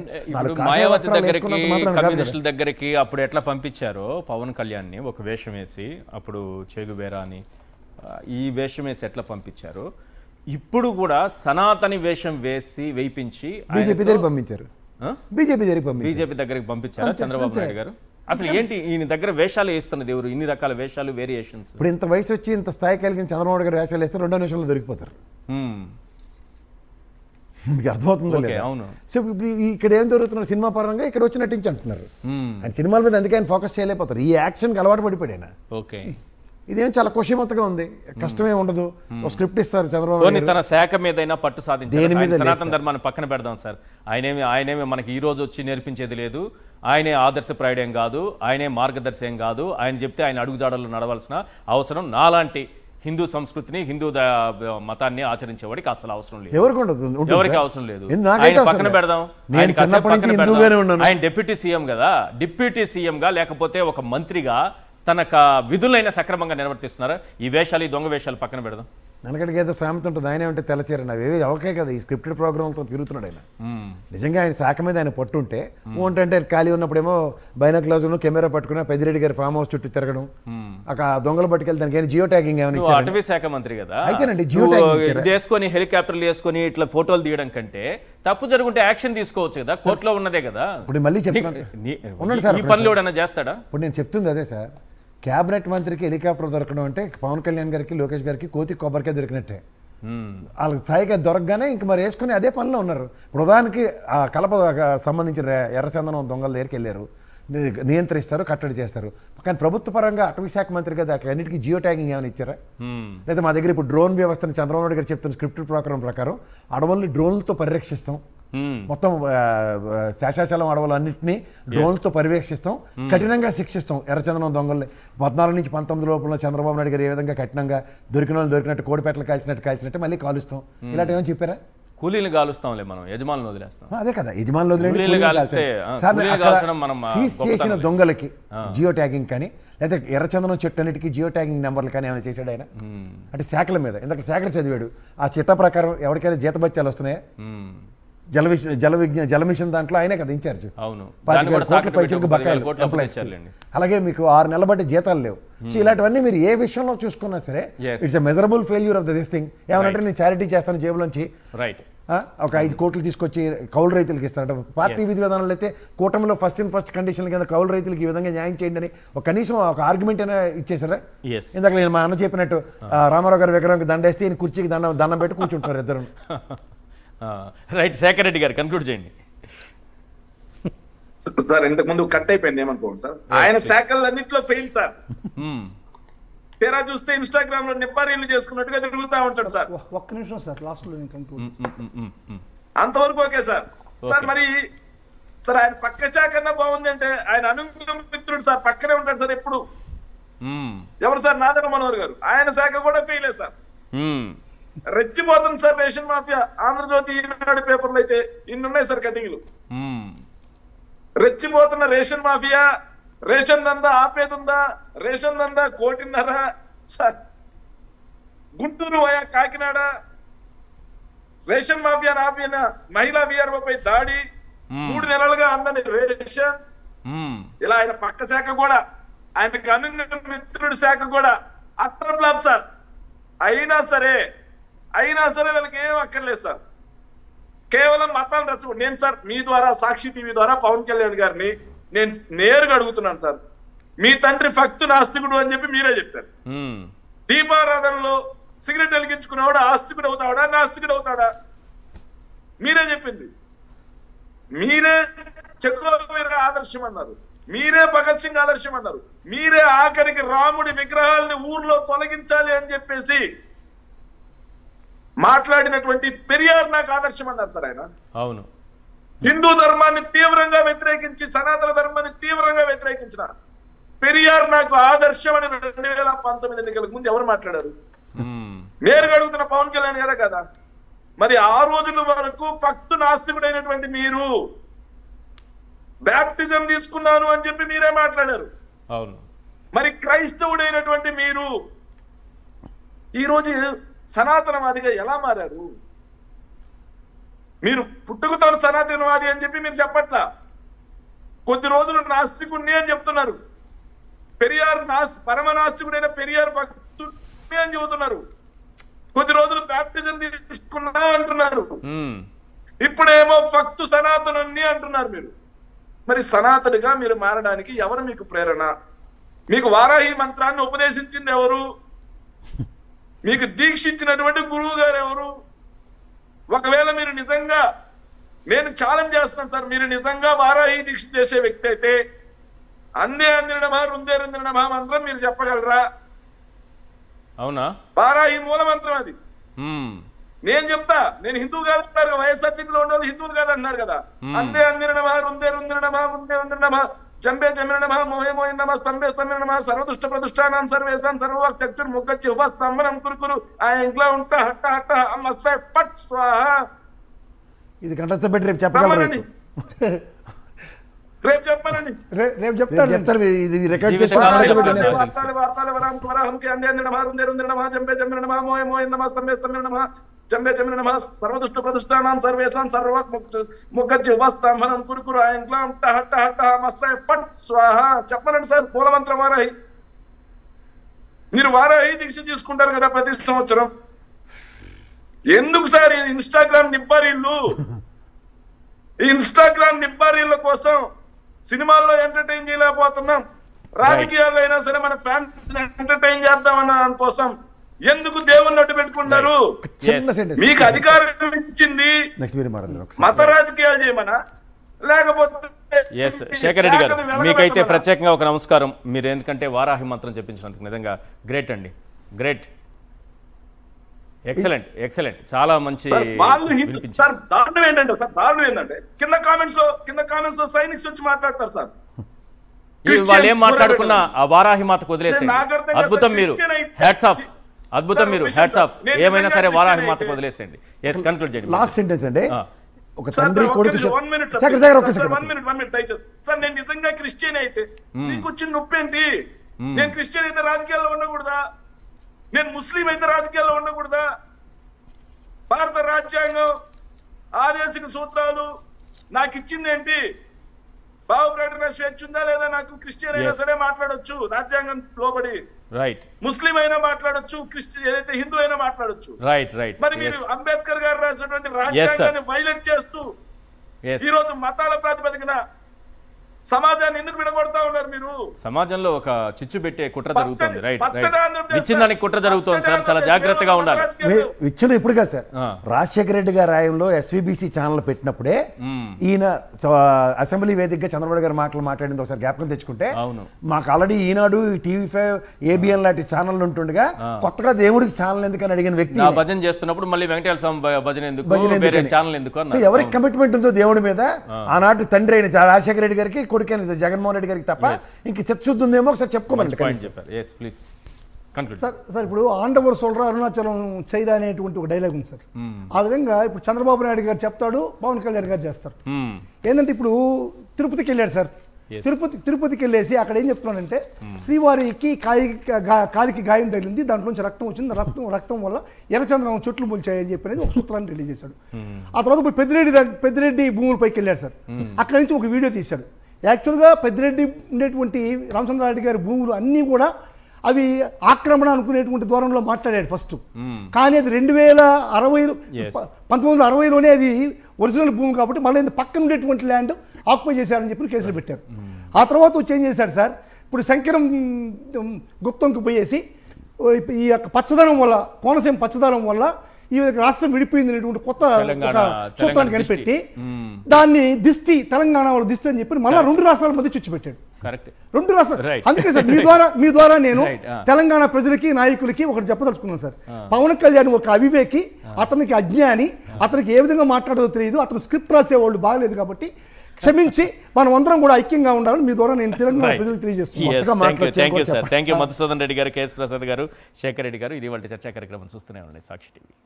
మాయావతి దగ్గరికి, కమ్యూనిస్టుల దగ్గరికి అప్పుడు ఎట్లా పంపించారో పవన్ కళ్యాణ్ని ఒక వేషం వేసి, అప్పుడు చేగుబేరా అని ఈ వేషం వేసి ఎట్లా పంపించారు, ఇప్పుడు కూడా సనాతని వేషం వేయించి బీజేపీ దగ్గరికి పంపించారు. బీజేపీ దగ్గరికి పంపించారు చంద్రబాబు నాయుడు గారు. అసలు ఏంటి ఈయన దగ్గర వేషాలు వేస్తున్నది ఎవరు? ఇన్ని రకాల వేషాలు, వేరియేషన్స్. ఇప్పుడు ఇంత వయసు వచ్చి ఇంత స్థాయి కలిగిన చంద్రబాబు గారు వేషాలు వేస్తే 2 నిమిషంలో దొరికిపోతారు. మీకు అర్థమవుతుందో లేదా? అవును. సో ఇప్పుడు ఇక్కడ ఏం జరుగుతున్నారు, సినిమా పరంగా ఇక్కడ వచ్చి నటించి అంటున్నారు. ఆయన సినిమాల మీద అందుకే ఆయన ఫోకస్ చేయలేకపోతారు. ఈ యాక్షన్కి అలవాటు పడిపోయాడు ఆయన. ఓకే, ఇదేం చాలా కుషిమతగా ఉంది, కష్టమే ఉండదు. ఒక స్క్రిప్ట్ ఇస్తారు చంద్రబాబు, తన శాఖ మీద కాదు సాధించారు. సనాతన ధర్మాన్ని పక్కన పెడదాం సార్, ఆయనేమి మనకి ఈ రోజు వచ్చి నేర్పించేది లేదు, ఆయనే ఆదర్శప్రాయుడు ఏం కాదు, ఆయనే మార్గదర్శి ఏం కాదు, ఆయన చెప్తే ఆయన అడుగుజాడల్లో నడవాల్సిన అవసరం నాలాంటి హిందూ సంస్కృతిని, హిందూ మతాన్ని ఆచరించేవాడికి అసలు అవసరం లేదు, ఎవరికి అవసరం లేదు. ఆయన పక్కన పెడదాం, ఆయన డిప్యూటీ సీఎం కదా, డిప్యూటీ సీఎంగా లేకపోతే ఒక మంత్రిగా తన విధులైన సక్రమంగా నిర్వర్తిస్తున్నారు. ఈ వేషాలు, ఈ దొంగ వేషాలు పక్కన పెడదాం. వెనకడికి ఏదో సామెత ఉంటుంది, ఆయనే ఉంటే తెల్లచీరండి, అవి అవకే కదా ఈ స్క్రిప్టెడ్ ప్రోగ్రామ్తో తిరుగుతున్నాడు ఆయన. నిజంగా ఆయన శాఖ మీద ఆయన పట్టుంటే అంటే ఖాళీ ఉన్నప్పుడేమో బైనాక్యులర్స్ కెమెరా పట్టుకుని పెద్దిరెడ్డి గారి ఫామ్ హౌస్ చుట్టూ తిరగడం, అక్కడ దొంగలు పట్టుకెళ్ళి దానికి జియో ట్యాగింగ్ ఏమైనా. అటవీ శాఖ మంత్రి కదా, అయితేనండి జియో ట్యాగింగ్ వేసుకొని హెలికాప్టర్లు వేసుకొని ఇట్లా ఫోటోలు తీయడం కంటే తప్పు జరుగుంటే యాక్షన్ తీసుకోవచ్చు కదా, కోర్టులో ఉన్నదే కదా. ఇప్పుడు మళ్ళీ చెప్తున్నాను, ఈ పనులు ఎవడన్నా చేస్తాడా? ఇప్పుడు నేను చెప్తుంది అదే సార్, క్యాబినెట్ మంత్రికి హెలికాప్టర్ దొరకడం అంటే పవన్ కళ్యాణ్ గారికి, లోకేష్ గారికి కోతి కొబ్బరికాయ దొరికినట్టే. వాళ్ళకి స్థాయిగా దొరకగానే ఇంక మరి వేసుకుని అదే పనిలో ఉన్నారు. ప్రధానికి ఆ కలప సంబంధించిన ఎర్రచందనం దొంగల దగ్గరికి వెళ్ళారు, నియంత్రిస్తారు, కట్టడి చేస్తారు. కానీ ప్రభుత్వ పరంగా అటవీ శాఖ మంత్రి కదా అన్నిటికీ జియో ట్యాగింగ్ ఏమైనా ఇచ్చారా? లేదా మా దగ్గర ఇప్పుడు డ్రోన్ వ్యవస్థను చంద్రబాబు నాయుడు గారు చెప్తున్న స్క్రిప్టెడ్ ప్రోగ్రాం ప్రకారం అడవుల్ని డ్రోన్లతో పరిరక్షిస్తాం, మొత్తం శేషాచలం అడవులు అన్నింటినీ డ్రోన్లతో పర్యవేక్షిస్తాం, కఠినంగా శిక్షిస్తాం. ఎర్రచందనం దొంగల్ని 14 నుంచి 19 లోపల చంద్రబాబు నాయుడు గారు ఏ విధంగా కఠినంగా దొరికిన వాళ్ళు దొరికినట్టు, కోడిపెట్టలు కాల్చినట్టు మళ్ళీ కాలుస్తాం. ఇలాంటి ఏమని చెప్పారా? కూలీలు కాలుస్తాంలే, మనం యజమానులు వదిలేస్తాం. అదే కదా, యజమానులు సీజ్ చేసిన దొంగలకి జియో ట్యాగింగ్ కానీ లేదా ఎర్రచందనం చెట్టు అన్నిటికీ జియో ట్యాగింగ్ నెంబర్లు కానీ ఏమైనా చేశాడు ఆయన? అంటే శాఖల మీద ఇందాక శాఖలు చదివాడు, ఆ చిట్టా ప్రకారం ఎవరికైనా జీతభత్యాలు వస్తున్నాయా? జల మిషన్ దాంట్లో ఆయనే కదా ఇన్ఛార్జ్. అవును, 25 కోట్ల పైచలకు బకాయిలు ఎంప్లాయీస్. అలాగే మీకు 6 నెలల బట్టి జీతాలు లేవు. సో ఇలాంటివన్నీ మీరు ఏ విషయంలో చూసుకున్నా సరే it's a measurable failure of this thing. ఏమనంటే నేను చారిటీ చేస్తాను జేబులోంచి, రైట్, ఒక 5 కోట్లు తీసుకొచ్చి కౌలు రైతులకు ఇస్తారంట. పార్టీ విధి విధానాలు అయితే కూటమిలో ఫస్ట్ కండిషన్ కింద కౌలు రైతులకు ఈ విధంగా న్యాయం చేయండి అని కనీసం ఒక ఆర్గ్యుమెంట్ అయినా ఇచ్చేసారా? ఇందాక నేను మా అన్న చెప్పినట్టు రామారావు గారి విగ్రహానికి దండేస్తే ఈయన కుర్చీకి దండం పెట్టి కూర్చుంటున్నారు ఇద్దరు. రైట్, శేఖర్ రెడ్డి గారు కన్క్లూడ్ చేయండి సార్. ఇంతకు ముందు కట్ అయిపోయింది ఏమనుకోండి సార్, ఆయన శాఖలన్నింటిలో ఫెయిల్ సార్. తెరా చూస్తే ఇన్స్టాగ్రామ్ లో నిబ్బారీలు చేసుకున్నట్టుగా తిరుగుతా ఉంటాడు సార్. ఒక్క నిమిషం సార్, లాస్ట్ లో నేను కన్క్లూడ్ అంతవరకు ఓకే సార్. సార్ మరి సార్ ఆయన పక్క శాఖ కన్నా బాగుంది అంటే ఆయన అనుంగ మిత్రుడు సార్, పక్కనే ఉంటాడు సార్ ఎప్పుడు. ఎవరు సార్? నాదెండ్ల మనోహర్ గారు. ఆయన శాఖ కూడా ఫెయిలే sir. రెచ్చిపోతుంది sir ration mafia. Andhra Jyothi, ఈనాడు పేపర్లు అయితే ఇన్నున్నాయి సార్ కటింగ్లు. రెచ్చిపోతున్న ration mafia. రేషన్ దందా ఆపేదుందా? రేషన్ దందా 1.5 కోటి sir. Guntur via Kakinada ration mafia ఆపిన మహిళా వీఆర్ఓపై దాడి, 3 నెలలుగా అందని రేషన్. ఇలా ఆయన పక్క శాఖ కూడా, ఆయనకి అనుంగ మిత్రుడి శాఖ కూడా అట్టర్ బ్లాప్ సార్. అయినా సరే వీళ్ళకి ఏం అక్కర్లేదు సార్. కేవలం మతాన్ని రచ్చబడి. నేను సార్ మీ ద్వారా, సాక్షి టీవీ ద్వారా పవన్ కళ్యాణ్ గారిని నేను నేరుగా అడుగుతున్నాను సార్. మీ తండ్రి భక్తు నాస్తికుడు అని చెప్పి మీరే చెప్పారు. దీపారాధనలో సిగరెట్ వెలిగించుకునేవాడు ఆస్తికుడు అవుతాడా, నాస్తికుడు అవుతాడా? మీరే చెప్పింది. మీరే చెకోవీర ఆదర్శం అన్నారు, మీరే భగత్ సింగ్ ఆదర్శం అన్నారు, మీరే ఆఖరికి రాముడి విగ్రహాలని ఊర్లో తొలగించాలి అని చెప్పేసి మాట్లాడినటువంటి పెరియార్ నాకు ఆదర్శం అన్నారు సార్ ఆయన. అవును. హిందూ ధర్మాన్ని తీవ్రంగా వ్యతిరేకించి, సనాతన ధర్మాన్ని తీవ్రంగా వ్యతిరేకించిన పెరియార్ నాకు ఆదర్శం అని 2019 ఎన్నికలకు ముందు ఎవరు మాట్లాడారు? నేరుగా అడుగుతున్న పవన్ కళ్యాణ్ గారే కదా. మరి ఆ రోజుల వరకు భక్తు నాస్తికుడైనటువంటి మీరు బ్యాప్టిజం తీసుకున్నాను అని చెప్పి మీరే మాట్లాడారు. అవును. మరి క్రైస్తవుడైనటువంటి మీరు ఈ రోజు సనాతనవాదిగా ఎలా మారారు? మీరు పుట్టుకతో సనాతనవాది అని చెప్పి మీరు చెప్పట్లా. కొద్ది రోజులు నాస్తికుడిని అని చెప్తున్నారు. పెరియార్ పరమ నాస్తికుడైన పెరియార్ భక్తుడిని అని చెబుతున్నారు. కొద్ది రోజులు బ్యాప్టిజం తీసుకున్నా అంటున్నారు. ఇప్పుడేమో భక్తు సనాతనుని అంటున్నారు మీరు. మరి సనాతనుడిగా మీరు మారడానికి ఎవరు మీకు ప్రేరణ? మీకు వారాహి మంత్రాన్ని ఉపదేశించింది ఎవరు? మీకు దీక్షించినటువంటి గురువు గారు ఎవరు? ఒకవేళ మీరు నిజంగా, నేను ఛాలెంజ్ చేస్తాను సార్, మీరు నిజంగా వారాహి దీక్ష చేసే వ్యక్తి అయితే అందే అందిన నమః రుందే రుందిన నమః మంత్రం మీరు చెప్పగలరా? అవునా? వారాహి మూల మంత్రం అది. నేను చెప్తా. నేను హిందూ కాదు, వైఎస్ఆర్సీపీలో ఉండేవాళ్ళు హిందువులు కాదు అంటున్నారు కదా. అందే అందిన నమః రుందే రుందిన నమః ముందే ఉందిన నమః జంబే జమిన నమః మోహే మోహే నమః స్తంభే స్తంభే నమః సర్వదుష్ట ప్రదుష్టానాం సర్వేశాం సర్వవాక్ చక్షుర్ ముఖచ్చి ఉప స్తంభనం కురుకురు ఆ ఇంట్లో ఉంటా హట్ట హట్ట అమ్మస్సై ఫట్ స్వాహ. ఇది కంటస్థ పెట్టి రేపు చెప్పగలరు. రేపు చెప్పానండి. రేపు చెప్తారు. ఇది రికార్డ్ చేసి జంబే జమిన నమః సర్వదుష్ట ప్రదుష్టానాం సర్వేశాం సర్వవాక్ ముఖచ్చి ఉప స్తంభనం కురుకురు ఆ ఇంట్లో ఉంటా హట్ట హట్ట అమ్మస్సై ఫట్ స్వాహ. చెప్పనండి సార్ మూలమంత్రం వారాహి. మీరు వారాహి దీక్ష తీసుకుంటారు కదా ప్రతి సంవత్సరం. ఎందుకు సార్ ఇన్స్టాగ్రామ్ నిబ్బారీళ్ళు? ఈ ఇన్స్టాగ్రామ్ నిబ్బారీళ్ళ కోసం సినిమాల్లో ఎంటర్టైన్ చేయలేకపోతున్నాం. రాజకీయాల్లో అయినా సరే మన ఫ్యాన్స్ ఎంటర్టైన్ చేద్దామన్న దానికోసం ఎందుకు దేవుణ్ణి అడ్డు పెట్టుకుంటారు? మీకు అధికారం ఇచ్చింది మత రాజకీయాలు చేయమనా, లేకపోతే? శేఖర్ రెడ్డి గారు, మీకైతే ప్రత్యేకంగా ఒక నమస్కారం. మీరు ఎందుకంటే వారాహి మంత్రం చెప్పించినందుకు నిజంగా గ్రేట్ అండి. గ్రేట్, ఎక్సలెంట్ ఎక్సలెంట్, చాలా మంచి. సార్ దారుణం ఏంటంటే కింద కామెంట్స్ లో సైనిక్స్ వచ్చి మాట్లాడతారు సార్. వాళ్ళు ఏం మాట్లాడుకున్నా ఆ వారాహి మాతకు వదిలేసేయండి. అద్భుతం మీరు, హ్యాట్స్ ఆఫ్. అద్భుతం మీరు, హ్యాట్స్ ఆఫ్. ఏమైనా సరే వారాహి మాతకు వదిలేసేయండి. కన్క్లూడ్ చేయండి. లాస్ట్ సెంటెన్స్ అండి. ఒక తండ్రి కొడుకు. సార్ నేను నిజంగా క్రిస్టియన్ అయితే నీకు వచ్చిన నొప్పి ఏంటి? నేను క్రిస్టియన్ అయితే రాజకీయాల్లో ఉండకూడదా? నేను ముస్లిం అయితే రాజకీయాల్లో ఉండకూడదా? భారత రాజ్యాంగం ఆదేశిక సూత్రాలు నాకు ఇచ్చింది ఏంటి? భావ ప్రకటన స్వేచ్ఛ ఉందా లేదా? నాకు క్రిస్టియన్ అయినా సరే మాట్లాడొచ్చు రాజ్యాంగం లోబడి. రైట్. ముస్లిం అయినా మాట్లాడొచ్చు, క్రిస్టియన్ ఏదైతే హిందూ అయినా మాట్లాడొచ్చు. Right right. మరి మీరు అంబేద్కర్ గారు రాసినటువంటి రాజ్యాంగాన్ని వైలేట్ చేస్తూ ఈ రోజు మతాల ప్రాతిపదికన సమాజాన్ని ఎందుకు విడగొడతా ఉన్నారు మీరు? సమాజంలో ఒక చిచ్చు పెట్టే కుట్ర జరుగుతుంది. రైట్ పచ్చడి రైట్ ఆంధ్రప్రదేశ్ విచ్ఛిన్నానికి కుట్ర జరుగుతోంది సార్, చాలా జాగ్రత్తగా ఉండాలి. విచ్చిన ఇప్పుడు కాదు సార్, రాజశేఖర రెడ్డి గారి రాయంలో ఎస్వీబీసీ ఛానల్ పెట్టినప్పుడే ఈయన అసెంబ్లీ వేదికగా చంద్రబాబు గారు మాట్లాడింది ఒకసారి జ్ఞాపకం తెచ్చుకుంటే, మాకు ఆల్రెడీ ఈనాడు టీవీ5 ఏబిఎన్ లాంటి ఛానల్ ఉంటుండగా కొత్తగా దేవుడికి ఛానల్ ఎందుకని అడిగిన వ్యక్తి భజన చేస్తున్నప్పుడు మళ్ళీ వెంకటేశ్వర స్వామి భజన ఎందుకు, వేరే ఛానల్ ఎందుకు సో ఎవరికి కమిట్మెంట్ ఉందో దేవుడి మీద, ఆనాటి తండ్రి అయిన రాజశేఖర రెడ్డి గారికి, కొడుకైన జగన్మోహన్ రెడ్డి గారికి తప్ప ఇంక చిత్తశుద్ధి ఉందేమో ఒకసారి చెప్పుకోమని చెప్పారు. సార్ ఇప్పుడు ఆండవర్ సోల్రా అరుణాచలం చైరా అనేటువంటి ఒక డైలాగ్ ఉంది సార్. ఆ విధంగా ఇప్పుడు చంద్రబాబు నాయుడు గారు చెప్తాడు, పవన్ కళ్యాణ్ గారు చేస్తారు. ఏంటంటే ఇప్పుడు తిరుపతికి వెళ్ళాడు సార్, తిరుపతికి వెళ్ళేసి అక్కడ ఏం చెప్తున్నానంటే శ్రీవారికి కాలికి గాయం తగిలింది, దాంట్లోంచి రక్తం వచ్చింది, రక్తం వల్ల ఎర్రచంద్రం చెట్లు మొలిచాయని చెప్పి ఒక సూత్రాన్ని రిలీజ్ చేశాడు. ఆ తర్వాత పోయి పెద్దిరెడ్డి భూములపైకి వెళ్ళాడు సార్. అక్కడ నుంచి ఒక వీడియో తీశాడు. యాక్చువల్గా పెద్దిరెడ్డి ఉండేటువంటి రామచంద్రారెడ్డి గారి భూములు అన్నీ కూడా అవి ఆక్రమణ అనుకునేటువంటి దూరంలో మాట్లాడాడు ఫస్ట్. కానీ అది 1960లోనే అది ఒరిజినల్ భూమి కాబట్టి మళ్ళీ పక్కన ఉండేటువంటి ల్యాండ్ ఆక్యుపై చేశారని చెప్పి కేసులు పెట్టారు. ఆ తర్వాత వచ్చి ఏం చేశాడు సార్, ఇప్పుడు శంకరం గుప్తంకి పోయేసి ఈ యొక్క పచ్చదనం వల్ల, కోనసీమ పచ్చదనం వల్ల ఈ రాష్ట్రం విడిపోయింది అనేటువంటి కొత్త సూత్రాన్ని కనిపెట్టి దాన్ని తెలంగాణ వాళ్ళ దిష్టి అని చెప్పి మళ్ళీ 2 రాష్ట్రాల మధ్య చుచ్చిపెట్టాడు. 2 రాష్ట్రాలు. అందుకే సార్ మీ ద్వారా నేను తెలంగాణ ప్రజలకి, నాయకులకి ఒకటి చెప్పదలుచుకున్నాను సార్. పవన్ కళ్యాణ్ ఒక అవివేకి, అతనికి అజ్ఞాని, అతనికి ఏ విధంగా మాట్లాడదో తెలియదు, అతను స్క్రిప్ట్ రాసేవాళ్ళు బాగలేదు కాబట్టి క్షమించి మనం అందరం కూడా ఐక్యంగా ఉండాలని మీ ద్వారా నేను తెలంగాణ ప్రజలకు తెలియజేస్తున్నాను. మధుసూదన్ రెడ్డి గారు, కేఎస్ ప్రసాద్ గారు, శేఖర్ రెడ్డి గారు, ఇది వాళ్ళ చర్చా కార్యక్రమం చూస్తూనే ఉండండి సాక్షి టీవీ.